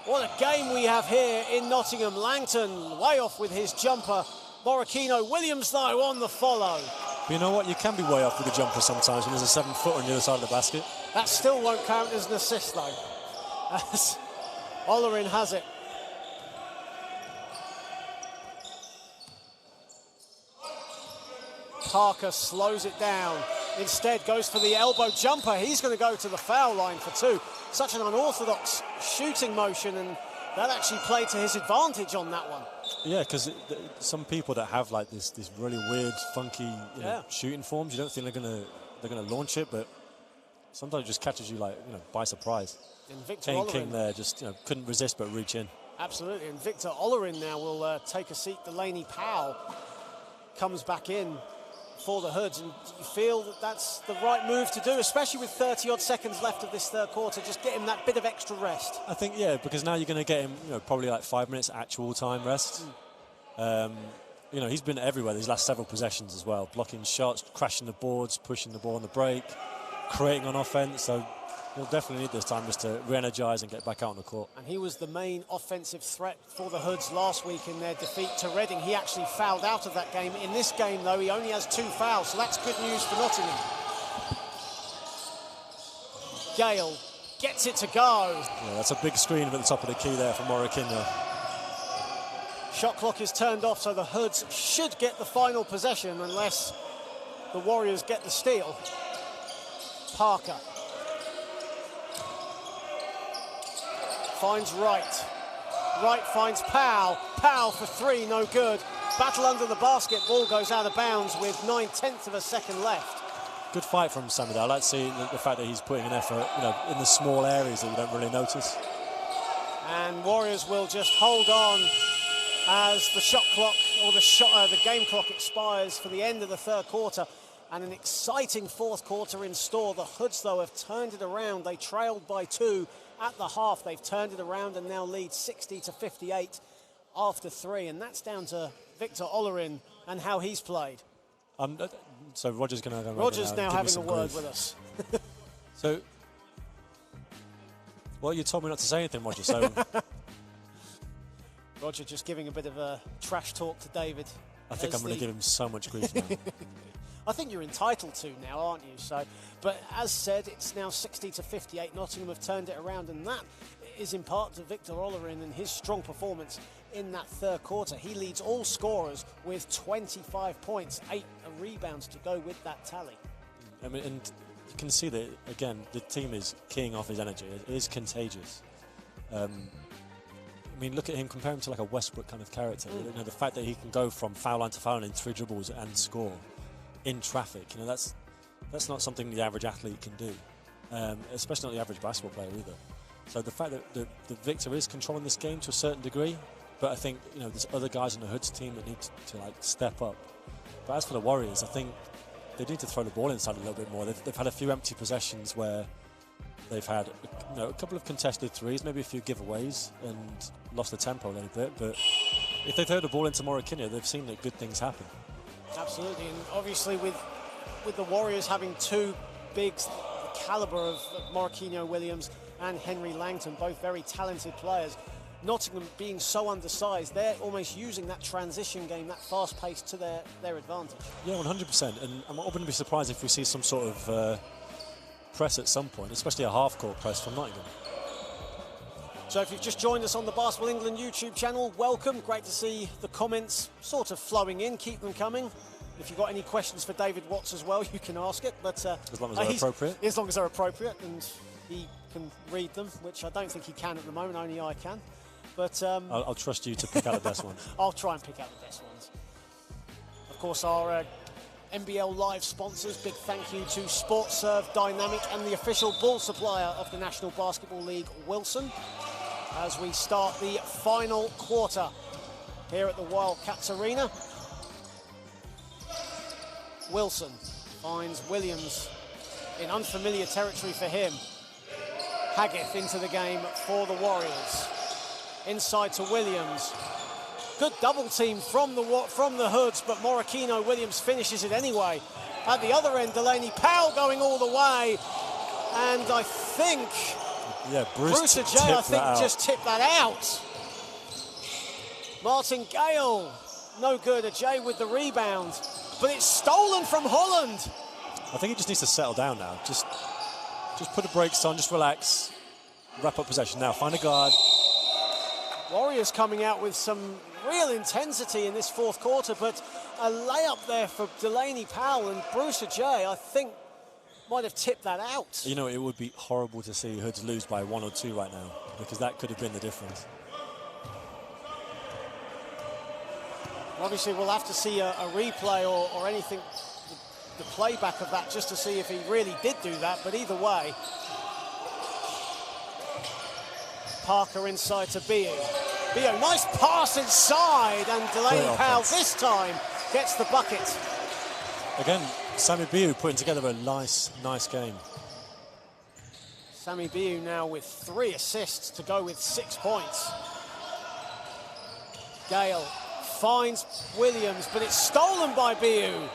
Speaker 1: What a game we have here in Nottingham. Langton way off with his jumper. Morocchino, Williams though on the follow.
Speaker 3: But you know what, you can be way off with the jumper sometimes when there's a 7-footer on the other side of the basket.
Speaker 1: That still won't count as an assist though, as Ollerin has it. Parker slows it down. Instead goes for the elbow jumper. He's going to go to the foul line for two. Such an unorthodox shooting motion, and that actually played to his advantage on that one.
Speaker 3: Yeah, because some people that have like this really weird, funky shooting forms, you don't think they're gonna launch it, but sometimes it just catches you like by surprise.
Speaker 1: And Victor
Speaker 3: Kane
Speaker 1: Ollerin,
Speaker 3: King there just couldn't resist but reach in.
Speaker 1: Absolutely, and Victor Ollerin now will take a seat. Delaney Powell comes back in for the Hoods, and you feel that that's the right move to do, especially with 30-odd seconds left of this third quarter. Just get him that bit of extra rest.
Speaker 3: I think, yeah, because now you're going to get him, probably like 5 minutes actual time rest. He's been everywhere these last several possessions as well, blocking shots, crashing the boards, pushing the ball on the break, creating on offense. So he'll definitely need this time just to re-energize and get back out on the court.
Speaker 1: And he was the main offensive threat for the Hoods last week in their defeat to Reading. He actually fouled out of that game. In this game, though, he only has 2 fouls, so that's good news for Nottingham. Gale gets it to go.
Speaker 3: Yeah, that's a big screen at the top of the key there for Morocchino.
Speaker 1: Shot clock is turned off, so the Hoods should get the final possession unless the Warriors get the steal. Parker finds Wright. Wright finds Powell. Powell for 3, no good. Battle under the basket. Ball goes out of bounds with 9/10 of a second left.
Speaker 3: Good fight from Samida. I like to see the fact that he's putting an effort, in the small areas that you don't really notice.
Speaker 1: And Warriors will just hold on as the shot clock, or the game clock expires for the end of the third quarter. And an exciting fourth quarter in store. The Hoods, though, have turned it around. They trailed by 2 at the half. They've turned it around and now lead 60-58 after 3. And that's down to Victor Ollerin and how he's played.
Speaker 3: So Roger's going to go.
Speaker 1: Roger's now having a word with us.
Speaker 3: So, well, you told me not to say anything, Roger. So
Speaker 1: Roger just giving a bit of a trash talk to David.
Speaker 3: I think I'm going to give him so much grief now.
Speaker 1: I think you're entitled to now, aren't you? So, but as said, it's now 60-58. Nottingham have turned it around, and that is in part to Victor Ollerin and his strong performance in that third quarter. He leads all scorers with 25 points, 8 rebounds to go with that tally.
Speaker 3: I mean, and you can see that, again, the team is keying off his energy. It is contagious. I mean, look at him, compare him to like a Westbrook kind of character. You know, the fact that he can go from foul line to foul line in 3 dribbles and score in traffic, you know, that's not something the average athlete can do, especially not the average basketball player either. So the fact that the Victor is controlling this game to a certain degree, but I think, you know, there's other guys on the Hoods team that need to like step up. But as for the Warriors, I think they need to throw the ball inside a little bit more. They've had a few empty possessions where they've had, you know, a couple of contested threes, maybe a few giveaways, and lost the tempo a little bit. But if they throw the ball into Morocco, they've seen that good things happen.
Speaker 1: Absolutely, and obviously with the Warriors having 2 bigs, the calibre of Morocco Williams and Henry Langton, both very talented players, Nottingham being so undersized, they're almost using that transition game, that fast pace to their advantage.
Speaker 3: Yeah, 100%. And I wouldn't be surprised if we see some sort of press at some point, especially a half-court press from Nottingham.
Speaker 1: So if you've just joined us on the Basketball England YouTube channel, welcome. Great to see the comments sort of flowing in. Keep them coming. If you've got any questions for David Watts as well, you can ask it. But
Speaker 3: as long as they're appropriate.
Speaker 1: As long as they're appropriate, and he can read them, which I don't think he can at the moment, only I can. But
Speaker 3: I'll trust you to pick out the best ones.
Speaker 1: I'll try and pick out the best ones. Of course, our NBL Live sponsors, big thank you to SportServe Dynamic and the official ball supplier of the National Basketball League, Wilson, as we start the final quarter here at the Wildcats Arena. Wilson finds Williams in unfamiliar territory for him. Haggith into the game for the Warriors. Inside to Williams. Good double team from the Hoods, but Morocco Williams finishes it anyway. At the other end, Delaney Powell going all the way. And I think Bruce Ajay, just tipped that out. Martin Gale, no good. Ajay with the rebound. But it's stolen from Holland.
Speaker 3: I think he just needs to settle down now. Just put the brakes on, just relax. Wrap up possession now. Find a guard.
Speaker 1: Warriors coming out with some real intensity in this 4th quarter, but a layup there for Delaney Powell, and Bruce Ajay, I think, might have tipped that out.
Speaker 3: You know, it would be horrible to see Hoods lose by 1 or 2 right now, because that could have been the difference.
Speaker 1: Obviously, we'll have to see a replay or anything, the playback of that, just to see if he really did do that, but either way. Parker inside to Bio. Bio, nice pass inside, and Delaney Powell this time gets the bucket.
Speaker 3: Again, Sammy Bio putting together a nice game.
Speaker 1: Sammy Bio now with 3 assists to go with 6 points. Gale finds Williams, but it's stolen by Bio.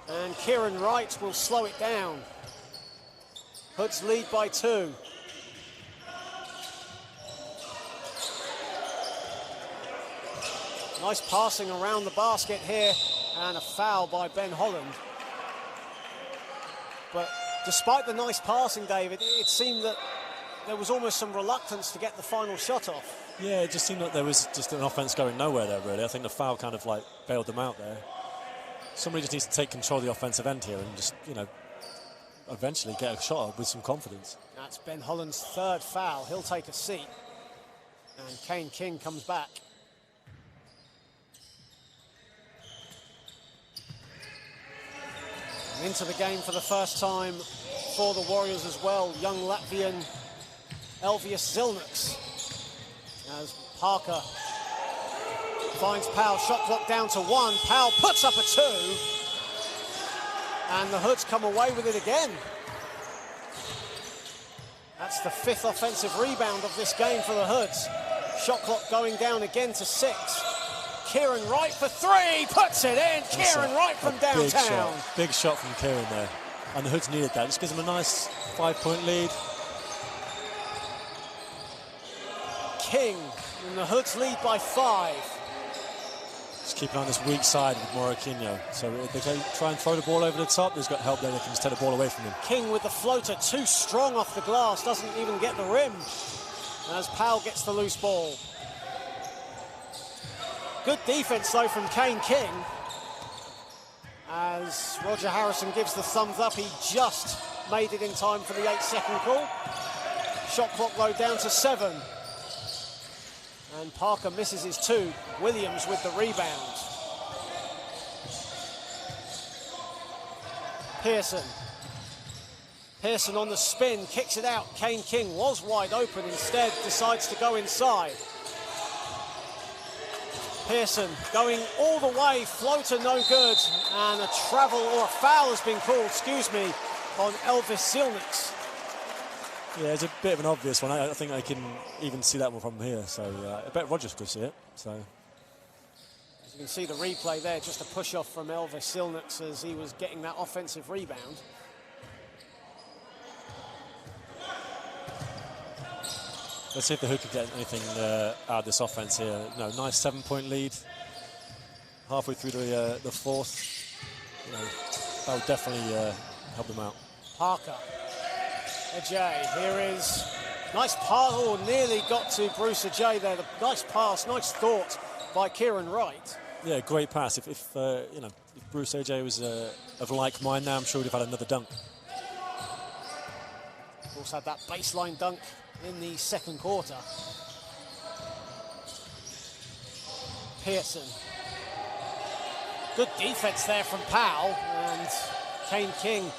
Speaker 1: And Kieran Wright will slow it down. Hoods lead by 2. Nice passing around the basket here, and a foul by Ben Holland. But despite the nice passing, David, it seemed that there was almost some reluctance to get the final shot off.
Speaker 3: Yeah, it just seemed like there was just an offense going nowhere there, really. I think the foul kind of like bailed them out there. Somebody just needs to take control of the offensive end here and just, you know, eventually get a shot up with some confidence.
Speaker 1: That's Ben Holland's 3rd foul. He'll take a seat. And Kane King comes back. And into the game for the first time for the Warriors as well, young Latvian Elvius Zilniks. As Parker finds Powell, shot clock down to 1. Powell puts up a 2. And the Hoods come away with it again. That's the 5th offensive rebound of this game for the Hoods. Shot clock going down again to 6. Kieran Wright for 3, puts it in. Kieran Wright from downtown.
Speaker 3: Big shot from Kieran there. And the Hoods needed that. Just gives them a nice 5-point lead.
Speaker 1: King, and the Hoods lead by 5.
Speaker 3: Just keep an eye on this weak side with Morocco. So if they try and throw the ball over the top, there's got help there. They can just take the ball away from him.
Speaker 1: King with the floater, too strong off the glass, doesn't even get the rim. As Powell gets the loose ball. Good defense, though, from Kane King. As Roger Harrison gives the thumbs up, he just made it in time for the 8-second call. Shot clock low down to 7. And Parker misses his 2. Williams with the rebound. Pearson on the spin, kicks it out. Kane King was wide open, instead decides to go inside. Pearson going all the way, floater no good, and a travel or a foul has been called, excuse me, on Elvis Silnix.
Speaker 3: Yeah, it's a bit of an obvious one. I think I can even see that one from here, so I bet Rogers could see it. So
Speaker 1: as you can see the replay there, just a push off from Elvis Silnix as he was getting that offensive rebound.
Speaker 3: Let's see if the Hood can get anything out of this offense here. No, nice 7-point lead. Halfway through the fourth. You know, that would definitely help them out.
Speaker 1: Parker. Ajay, here is nice pass. Oh, nearly got to Bruce Ajay there. The nice pass, nice thought by Kieran Wright.
Speaker 3: Yeah, great pass. If you know, if Bruce Ajay was of like mind now, I'm sure he'd have had another dunk.
Speaker 1: Also had that baseline dunk in the second quarter. Pearson. Good defense there from Powell, and Kane King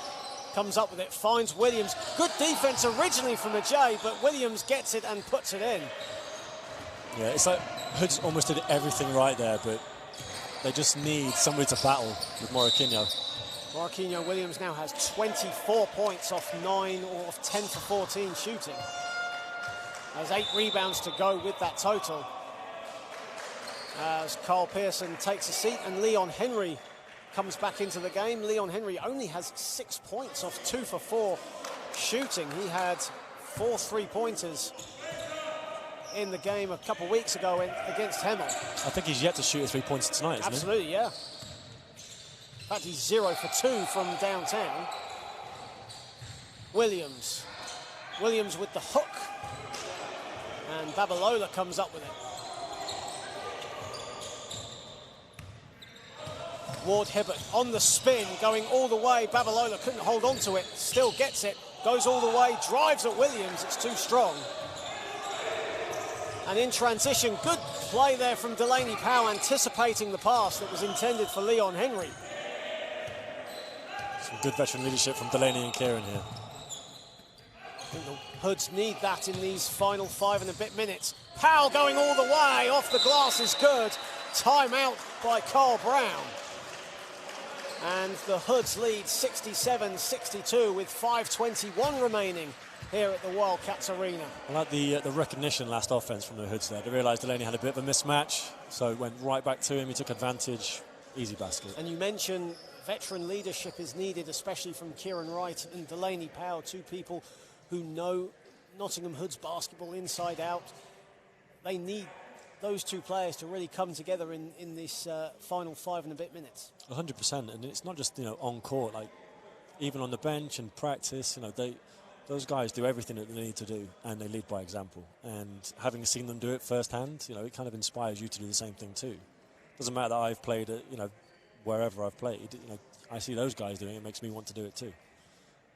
Speaker 1: comes up with it, finds Williams. Good defense originally from Ajay, but Williams gets it and puts it in.
Speaker 3: Yeah, it's like Hoods almost did everything right there, but they just need somebody to battle with Moroquinho.
Speaker 1: Moroquinho Williams now has 24 points off 9 or off 10 for 14 shooting. There's 8 rebounds to go with that total. As Carl Pearson takes a seat and Leon Henry comes back into the game. Leon Henry only has 6 points off 2 for 4 shooting. He had 4 3-pointers in the game a couple of weeks ago against Hemel.
Speaker 3: I think he's yet to shoot a 3-pointer tonight, isn't
Speaker 1: Absolutely,
Speaker 3: he?
Speaker 1: yeah. In fact, he's 0 for 2 from downtown. Williams with the hook. And Babalola comes up with it. Ward Hibbert on the spin, going all the way. Babalola couldn't hold on to it, still gets it, goes all the way, drives at Williams, it's too strong. And in transition, good play there from Delaney Powell, anticipating the pass that was intended for Leon Henry.
Speaker 3: Some good veteran leadership from Delaney and Kieran here.
Speaker 1: I think the Hoods need that in these final 5 and a bit minutes. Powell going all the way, off the glass is good. Timeout by Carl Brown. And the Hoods lead 67-62 with 5:21 remaining here at the Wildcats Arena.
Speaker 3: I like the recognition last offense from the Hoods there. They realised Delaney had a bit of a mismatch, so it went right back to him. He took advantage. Easy basket.
Speaker 1: And you mentioned veteran leadership is needed, especially from Kieran Wright and Delaney Powell, 2 people who know Nottingham Hoods basketball inside out. They need those 2 players to really come together in this final 5 and a bit minutes.
Speaker 3: 100%, and it's not just, you know, on court, like even on the bench and practice, you know, those guys do everything that they need to do, and they lead by example. And having seen them do it firsthand, you know, it kind of inspires you to do the same thing too. Doesn't matter that I've played at, you know, wherever I've played, you know, I see those guys doing it, it makes me want to do it too.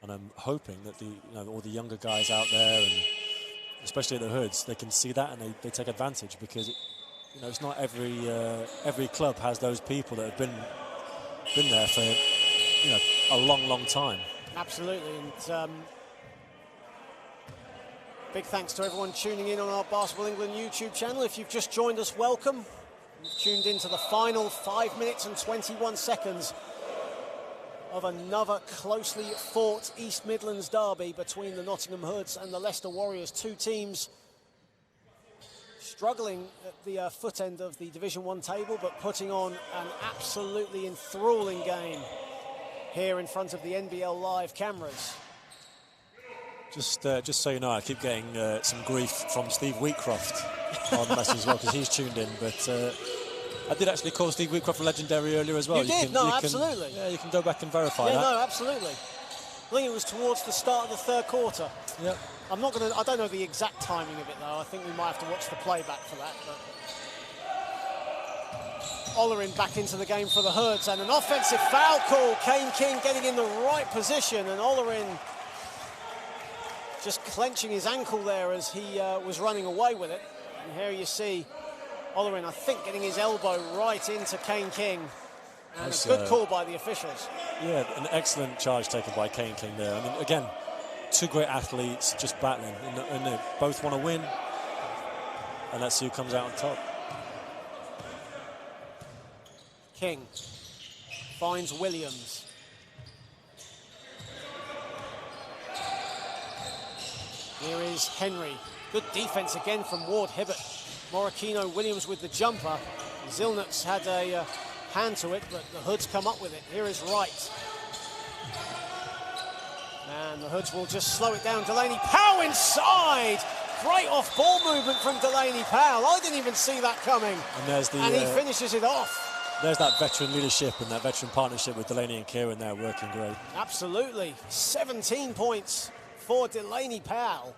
Speaker 3: And I'm hoping that all the younger guys out there, and especially at the Hoods, they can see that and they take advantage, because you know, it's not every club has those people that have been there for, you know, a long time.
Speaker 1: Absolutely, and big thanks to everyone tuning in on our Basketball England YouTube channel. If you've just joined us, welcome. You've tuned into the final 5 minutes and 21 seconds of another closely fought East Midlands derby between the Nottingham Hoods and the Leicester Warriors. 2 teams struggling at the foot end of the Division 1 table, but putting on an absolutely enthralling game here in front of the NBL live cameras.
Speaker 3: Just so you know, I keep getting some grief from Steve Wheatcroft on the message as well, because he's tuned in, but I did actually call Steve Wheatcroft a legendary earlier as well.
Speaker 1: You did? No, absolutely.
Speaker 3: Yeah, you can go back and verify that.
Speaker 1: Yeah, no, absolutely. I think it was towards the start of the third quarter.
Speaker 3: Yep.
Speaker 1: I don't know the exact timing of it though. I think we might have to watch the playback for that. But Ollerin back into the game for the Hoods, and an offensive foul call. Kane King getting in the right position, and Ollerin just clenching his ankle there as he was running away with it. And here you see Olerin, I think, getting his elbow right into Kane King. And a good call by the officials.
Speaker 3: Yeah, an excellent charge taken by Kane King there. I mean, again, two great athletes just battling, and they both want to win, and let's see who comes out on top.
Speaker 1: King finds Williams. Here is Henry. Good defense again from Ward Hibbert. Morikino Williams with the jumper. Zilnuk's had a hand to it, but the Hoods come up with it. Here is Wright. And the Hoods will just slow it down. Delaney Powell inside. Great off-ball movement from Delaney Powell. I didn't even see that coming. And he finishes it off.
Speaker 3: There's that veteran leadership and that veteran partnership with Delaney and Kieran there working great.
Speaker 1: Absolutely. 17 points for Delaney Powell.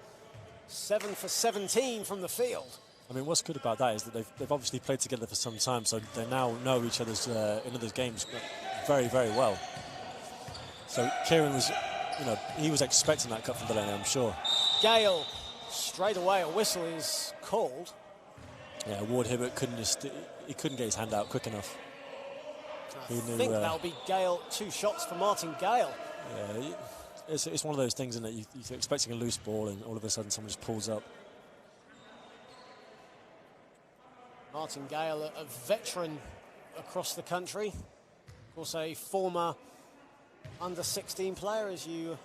Speaker 1: 7 for 17 from the field.
Speaker 3: I mean, what's good about that is that they've obviously played together for some time, so they now know each other's games very, very well. So Kieran was, he was expecting that cut from Delaney, I'm sure.
Speaker 1: Gale, straight away, a whistle is called.
Speaker 3: Yeah, Ward Hibbert couldn't get his hand out quick enough.
Speaker 1: I think that'll be Gale, 2 shots for Martin Gale.
Speaker 3: Yeah, it's one of those things, isn't it? You're expecting a loose ball and all of a sudden someone just pulls up.
Speaker 1: Martin Gale, a veteran across the country. Of course, a former under-16 player, as you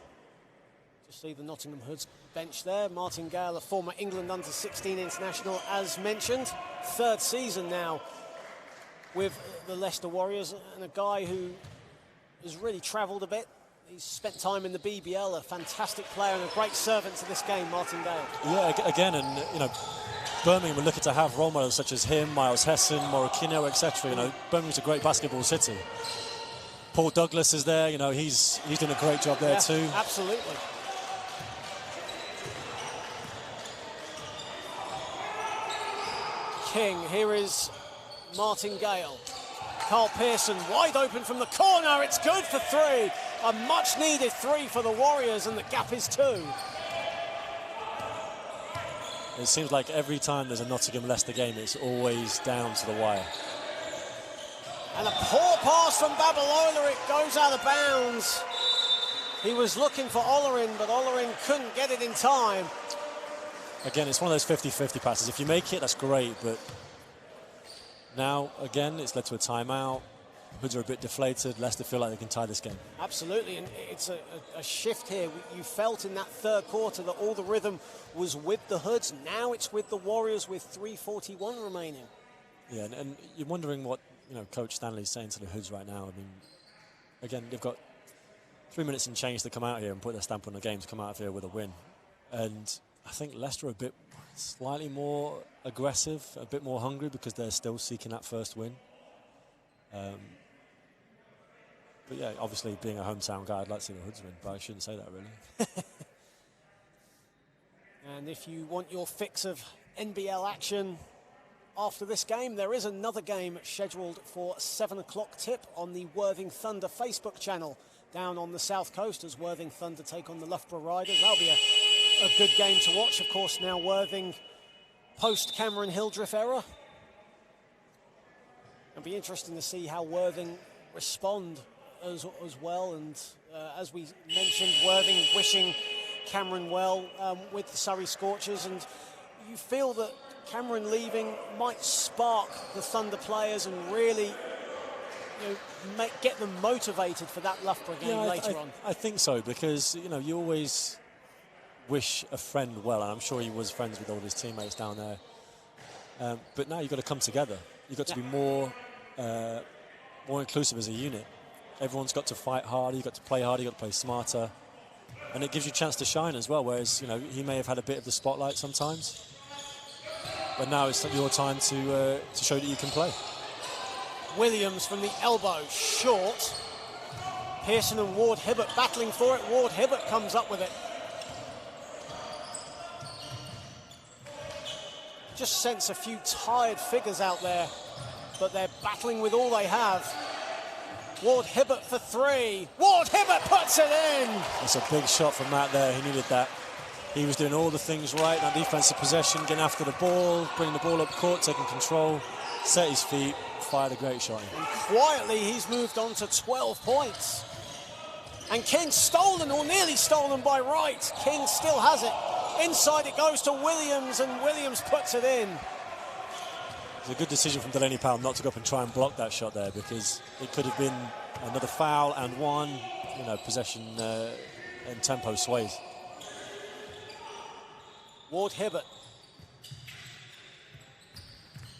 Speaker 1: just see the Nottingham Hoods bench there. Martin Gale, a former England under-16 international, as mentioned. 3rd season now with the Leicester Warriors, and a guy who has really travelled a bit. He's spent time in the BBL, a fantastic player and a great servant to this game, Martin Gale.
Speaker 3: Yeah, again, and Birmingham are looking to have role models such as him, Miles Hessen, Morikino, etc. Birmingham's a great basketball city. Paul Douglas is there. He's doing a great job there too.
Speaker 1: Absolutely. King. Here is Martin Gale. Carl Pearson wide open from the corner. It's good for 3. A much needed 3 for the Warriors, and the gap is 2.
Speaker 3: It seems like every time there's a Nottingham-Leicester game, it's always down to the wire.
Speaker 1: And a poor pass from Babalola. It goes out of bounds. He was looking for Olerin, but Olerin couldn't get it in time.
Speaker 3: Again, it's one of those 50-50 passes. If you make it, that's great, but now, again, it's led to a timeout. Hoods are a bit deflated. Leicester feel like they can tie this game.
Speaker 1: Absolutely, and it's a shift here. You felt in that 3rd quarter that all the rhythm was with the Hoods. Now it's with the Warriors with 3:41 remaining.
Speaker 3: Yeah, and you're wondering what Coach Stanley's saying to the Hoods right now. I mean, again, they've got 3 minutes and change to come out here and put their stamp on the game to come out of here with a win. And I think Leicester are a bit slightly more aggressive, a bit more hungry because they're still seeking that first win. But yeah, obviously being a hometown guy, I'd like to see the Hoods win, but I shouldn't say that really.
Speaker 1: And if you want your fix of NBL action after this game, there is another game scheduled for 7 o'clock tip on the Worthing Thunder Facebook channel down on the south coast as Worthing Thunder take on the Loughborough Riders. That'll be a good game to watch. Of course, now Worthing post Cameron Hildreth era. It'll be interesting to see how Worthing respond as well. And as we mentioned, Worthing wishing Cameron well with the Surrey Scorchers. And you feel that Cameron leaving might spark the Thunder players and really get them motivated for that Loughborough game later on.
Speaker 3: I think so, because you always wish a friend well, and I'm sure he was friends with all his teammates down there. But now you've got to come together. You've got to be more inclusive as a unit. Everyone's got to fight harder, you've got to play harder, you've got to play smarter. And it gives you a chance to shine as well, whereas, he may have had a bit of the spotlight sometimes. But now it's your time to show that you can play.
Speaker 1: Williams from the elbow, short. Pearson and Ward Hibbert battling for it. Ward Hibbert comes up with it. Just sense a few tired figures out there, but they're battling with all they have. Ward Hibbert for 3. Ward Hibbert puts it in!
Speaker 3: It's a big shot from Matt there. He needed that. He was doing all the things right, that defensive possession, getting after the ball, bringing the ball up court, taking control, set his feet, fired a great shot.
Speaker 2: And quietly, he's moved on to 12 points. And King stolen, or nearly stolen by Wright. King still has it. Inside it goes to Williams, and Williams puts it in.
Speaker 3: It's a good decision from Delaney Powell not to go up and try and block that shot there, because it could have been another foul and one, you know, possession and tempo sways.
Speaker 2: Ward Hibbert.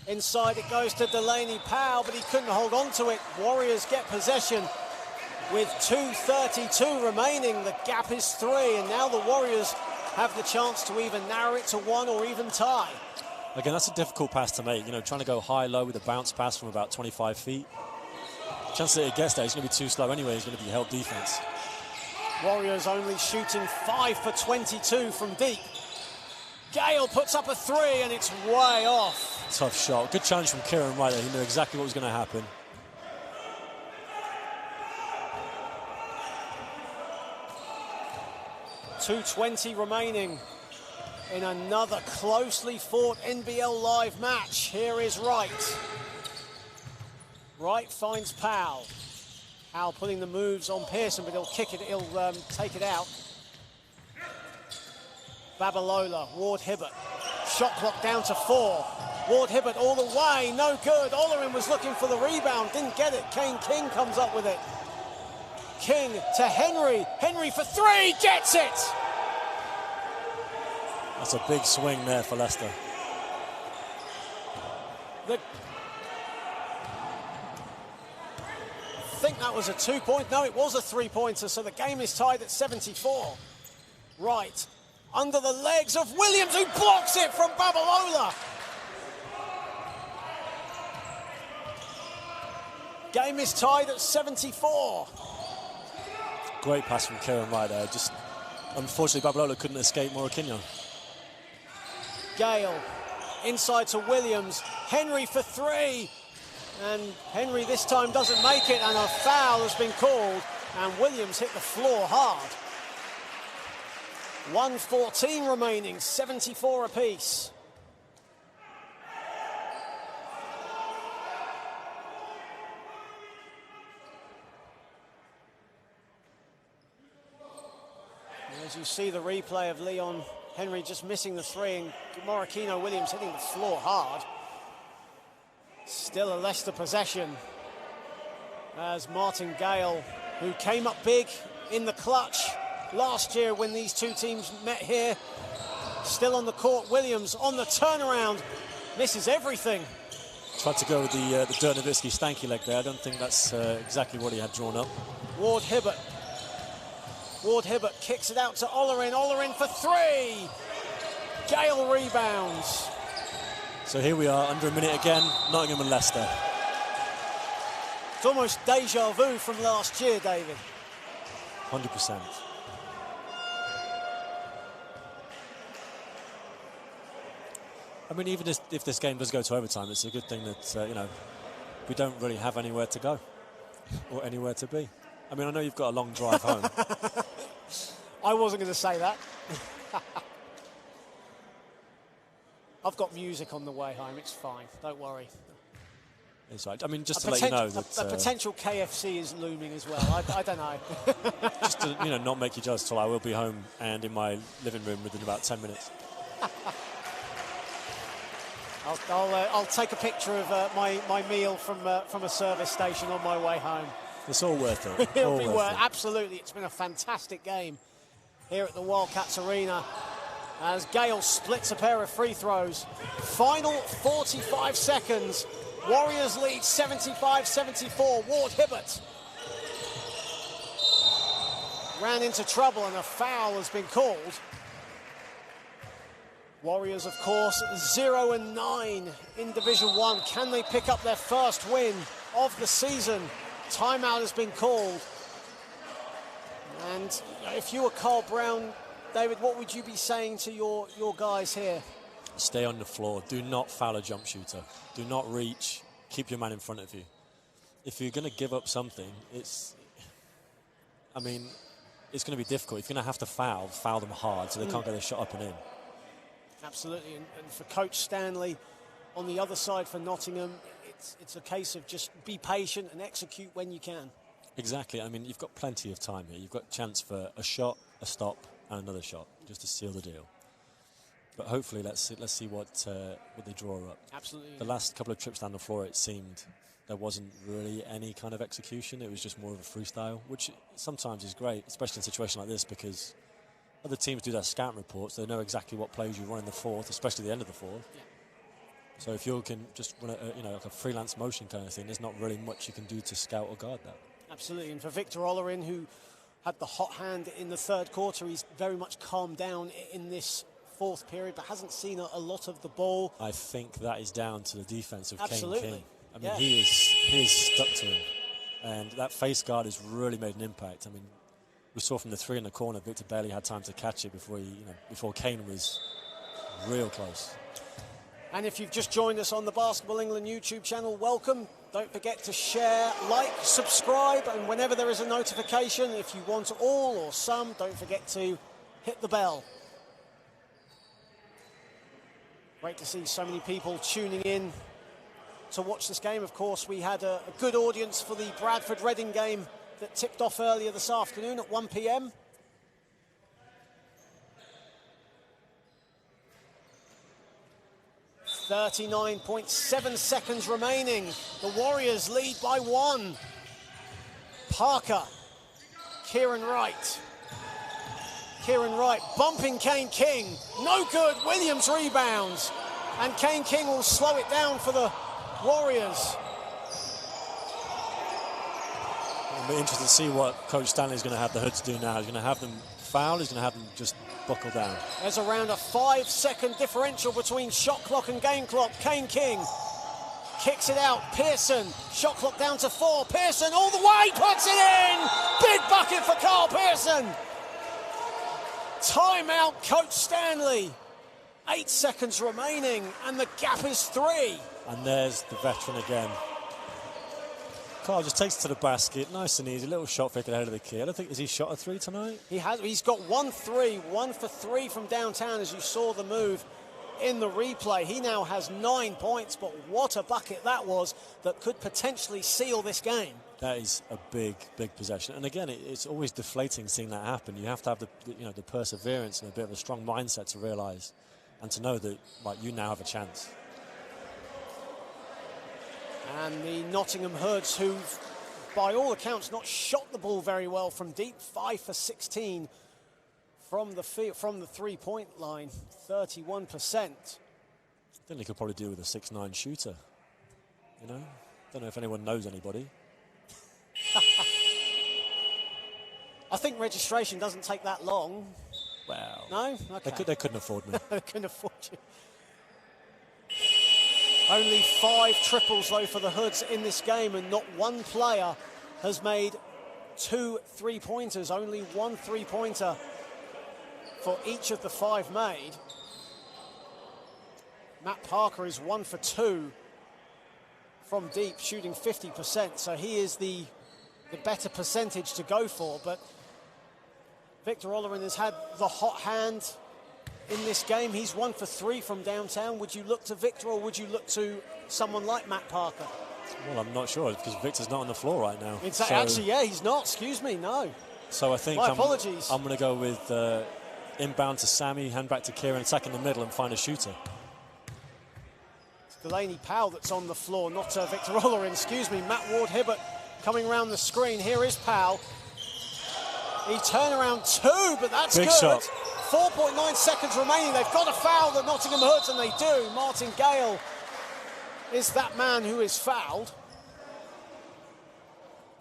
Speaker 2: Inside it goes to Delaney Powell, but he couldn't hold on to it. Warriors get possession with 2:32 remaining. The gap is 3, and now the Warriors have the chance to either narrow it to 1 or even tie.
Speaker 3: Again, that's a difficult pass to make, you know, trying to go high-low with a bounce pass from about 25 feet. Chance that it gets there, he's going to be too slow anyway, he's going to be held defense.
Speaker 2: Warriors only shooting 5 for 22 from deep. Gale puts up a 3, and it's way off.
Speaker 3: Tough shot. Good challenge from Kieran right there. He knew exactly what was going to happen.
Speaker 2: .220 remaining in another closely fought NBL live match. Here is Wright. Wright finds Powell. Powell putting the moves on Pearson, but he'll kick it, he'll take it out. Babalola, Ward Hibbert. Shot clock down to 4. Ward Hibbert all the way, no good. Olerin was looking for the rebound, didn't get it. Kane King comes up with it. King to Henry. Henry for 3, gets it!
Speaker 3: That's a big swing there for Leicester.
Speaker 2: I think that was a 2-point. No, it was a 3-pointer, so the game is tied at 74. Right. Under the legs of Williams, who blocks it from Babalola. Game is tied at 74.
Speaker 3: Great pass from Kieran right there. Just, unfortunately, Babalola couldn't escape Morokinyo.
Speaker 2: Gale, inside to Williams. Henry for 3. And Henry this time doesn't make it, and a foul has been called. And Williams hit the floor hard. 1:14 remaining, 74 apiece. As you see the replay of Leon Henry just missing the 3, and Morikino Williams hitting the floor hard. Still a Leicester possession as Martin Gale, who came up big in the clutch last year when these two teams met here, still on the court. Williams on the turnaround, misses everything.
Speaker 3: Tried to go with the Dirk Nowitzki stanky leg there. I don't think that's exactly what he had drawn up.
Speaker 2: Ward Hibbert. Ward Hibbert kicks it out to Olerin. Olerin for 3. Gale rebounds.
Speaker 3: So here we are, under a minute again, Nottingham and Leicester.
Speaker 2: It's almost deja vu from last year, David.
Speaker 3: 100%. I mean, even if this game does go to overtime, it's a good thing that, you know, we don't really have anywhere to go or anywhere to be. I mean, I know you've got a long drive home.
Speaker 2: I wasn't going to say that. I've got music on the way home, it's fine, don't worry.
Speaker 3: It's right. I mean, just to let you know that...
Speaker 2: a potential KFC is looming as well, I don't know.
Speaker 3: Just to, you know, not make you jealous, till I will be home and in my living room within about 10 minutes.
Speaker 2: I'll take a picture of my meal from a service station on my way home.
Speaker 3: It's all worth it.
Speaker 2: It'll be worth it. Absolutely, it's been a fantastic game here at the Wildcats Arena as Gale splits a pair of free throws. Final 45 seconds. Warriors lead 75-74. Ward Hibbert ran into trouble and a foul has been called. Warriors, of course, 0-9 in Division 1. Can they pick up their first win of the season? Timeout has been called. And if you were Carl Brown, David, what would you be saying to your guys here?
Speaker 3: Stay on the floor. Do not foul a jump shooter. Do not reach. Keep your man in front of you. If you're going to give up something, it's... I mean, it's going to be difficult. If you're going to have to foul them hard so they can't get their shot up and in.
Speaker 1: Absolutely, and for Coach Stanley on the other side for Nottingham, it's a case of just be patient and execute when you can.
Speaker 3: Exactly. I mean, you've got plenty of time here. You've got a chance for a shot, a stop, and another shot, just to seal the deal. But hopefully, let's see what they draw up.
Speaker 1: Absolutely.
Speaker 3: The last couple of trips down the floor, it seemed there wasn't really any kind of execution. It was just more of a freestyle, which sometimes is great, especially in a situation like this, because other teams do their scout reports. They know exactly what plays you run in the fourth, especially the end of the fourth. Yeah. So if you can just run like a freelance motion kind of thing, there's not really much you can do to scout or guard that.
Speaker 1: Absolutely, and for Victor Ollerin, who had the hot hand in the third quarter, he's very much calmed down in this fourth period, but hasn't seen a lot of the ball.
Speaker 3: I think that is down to the defense of
Speaker 1: Absolutely.
Speaker 3: Kane King. I mean, he is stuck to him, and that face guard has really made an impact. I mean, we saw from the three in the corner, Victor barely had time to catch it before Kane was real close.
Speaker 1: And if you've just joined us on the Basketball England YouTube channel, welcome. Don't forget to share, like, subscribe, and whenever there is a notification, if you want all or some, don't forget to hit the bell. Great to see so many people tuning in to watch this game. Of course, we had a good audience for the Bradford-Reading game that tipped off earlier this afternoon at 1 p.m. .7 seconds remaining. The Warriors lead by 1. Parker, Kieran Wright bumping Kane King. No good. Williams rebounds. And Kane King will slow it down for the Warriors.
Speaker 3: It'll be interesting to see what Coach Stanley's going to have the Hoods do now. He's going to have them foul. He's going to have them just buckle down.
Speaker 1: There's around a 5-second differential between shot clock and game clock. Kane King kicks it out. Pearson, shot clock down to 4. Pearson all the way, puts it in. Big bucket for Carl Pearson. Timeout, Coach Stanley. 8 seconds remaining, and the gap is 3.
Speaker 3: And there's the veteran again. Carl just takes it to the basket, nice and easy, little shot fake ahead of the kid. I don't think, has he shot a 3 tonight?
Speaker 1: He has. He's got 1 3, 1 for 3 from downtown, as you saw the move in the replay. He now has 9 points, but what a bucket that was that could potentially seal this game.
Speaker 3: That is a big, big possession. And again, it's always deflating seeing that happen. You have to have the perseverance and a bit of a strong mindset to realise and to know that you now have a chance.
Speaker 1: And the Nottingham Hoods, who've, by all accounts, not shot the ball very well from deep, 5 for 16 from the three-point line, 31%.
Speaker 3: I think they could probably do with a 6'9" shooter. Don't know if anyone knows anybody.
Speaker 1: I think registration doesn't take that long.
Speaker 3: Well,
Speaker 1: no? Okay.
Speaker 3: They couldn't afford me.
Speaker 1: They couldn't afford you. Only 5 triples, though, for the Hoods in this game, and not one player has made 2 3-pointers. Only 1 3-pointer for each of the 5 made. Matt Parker is 1 for 2 from deep, shooting 50%, so he is the better percentage to go for. But Victor Ollerin has had the hot hand in this game. He's 1 for 3 from downtown. Would you look to Victor, or would you look to someone like Matt Parker?
Speaker 3: Well, I'm not sure, because Victor's not on the floor right now.
Speaker 1: Actually, yeah, he's not. Excuse me, no.
Speaker 3: So I think
Speaker 1: my apologies.
Speaker 3: I'm going to go with inbound to Sammy, hand back to Kieran, attack in the middle and find a shooter.
Speaker 1: It's Delaney Powell that's on the floor, not Victor Ollerin, excuse me. Matt Ward-Hibbert coming around the screen. Here is Powell. He turned around 2, but that's
Speaker 3: big
Speaker 1: good.
Speaker 3: Shot.
Speaker 1: 4.9 seconds remaining. They've got to foul the Nottingham Hoods, and they do. Martin Gale is that man who is fouled.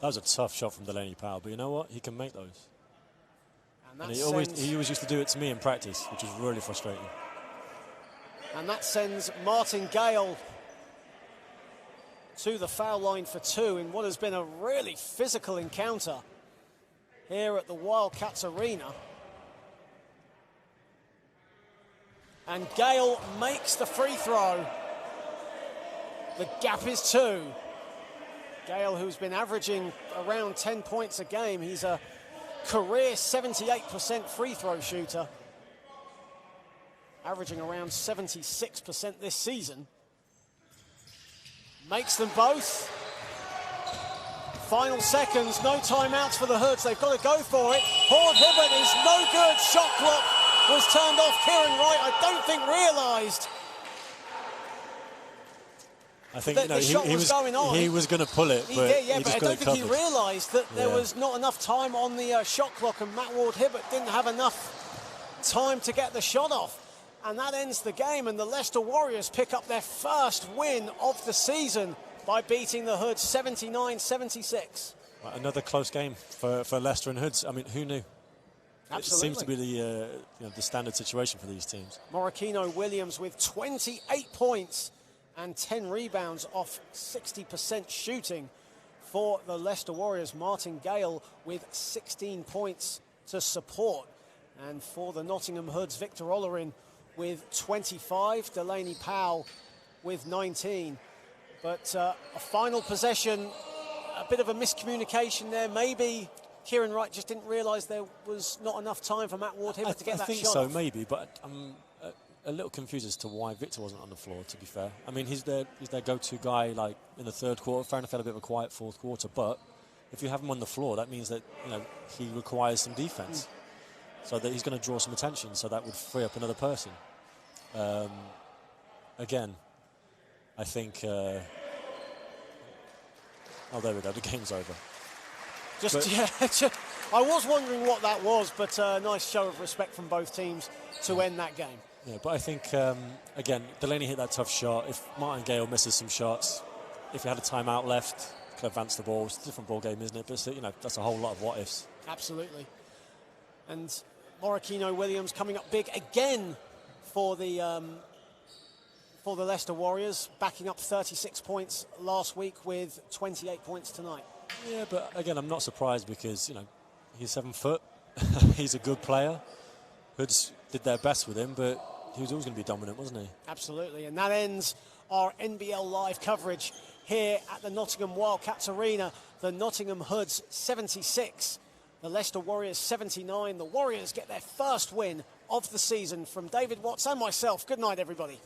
Speaker 3: That was a tough shot from Delaney Powell, but you know what? He can make those. And he always used to do it to me in practice, which is really frustrating.
Speaker 1: And that sends Martin Gale to the foul line for 2 in what has been a really physical encounter here at the Wildcats Arena. And Gale makes the free throw. The gap is 2. Gale, who's been averaging around 10 points a game, he's a
Speaker 2: career 78% free throw shooter, averaging around 76% this season. Makes them both. Final seconds, no timeouts for the Hoods. They've got to go for it. Horde Hibbert is no good. Shot clock was turned off. Kieran Wright, I don't think realised.
Speaker 3: I think
Speaker 2: the shot was going on.
Speaker 3: He was going to pull it, but
Speaker 2: but I don't think he realised that there was not enough time on the shot clock, and Matt Ward Hibbert didn't have enough time to get the shot off. And that ends the game, and the Leicester Warriors pick up their first win of the season by beating the Hoods 79-76.
Speaker 3: Another close game for Leicester and Hoods. I mean, who knew?
Speaker 2: Absolutely.
Speaker 3: It seems to be the standard situation for these teams.
Speaker 2: Morikino Williams with 28 points and 10 rebounds off 60% shooting for the Leicester Warriors. Martin Gale with 16 points to support. And for the Nottingham Hoods, Victor Ollerin with 25, Delaney Powell with 19. But a final possession, a bit of a miscommunication there. Maybe Kieran Wright just didn't realise there was not enough time for Matt Ward Hibbert to get that shot. I think
Speaker 3: so,
Speaker 2: off.
Speaker 3: Maybe, but I'm a little confused as to why Victor wasn't on the floor, to be fair. I mean, he's their go-to guy, like, in the third quarter. Fair enough, had a bit of a quiet fourth quarter, but if you have him on the floor, that means that, he requires some defence. So that he's going to draw some attention, so that would free up another person. Again, I think... oh, there we go, the game's over.
Speaker 2: I was wondering what that was, but a nice show of respect from both teams to end that game.
Speaker 3: Yeah, but I think, again, Delaney hit that tough shot. If Martin Gale misses some shots, if he had a timeout left, could advance the ball. It's a different ball game, isn't it? But, that's a whole lot of what-ifs.
Speaker 2: Absolutely. And Morikino Williams coming up big again for the Leicester Warriors, backing up 36 points last week with 28 points tonight.
Speaker 3: Yeah, but again, I'm not surprised because, he's 7 foot. He's a good player. Hoods did their best with him, but he was always going to be dominant, wasn't he?
Speaker 2: Absolutely, and that ends our NBL live coverage here at the Nottingham Wildcats Arena. The Nottingham Hoods 76, the Leicester Warriors 79. The Warriors get their first win of the season. From David Watts and myself, good night, everybody.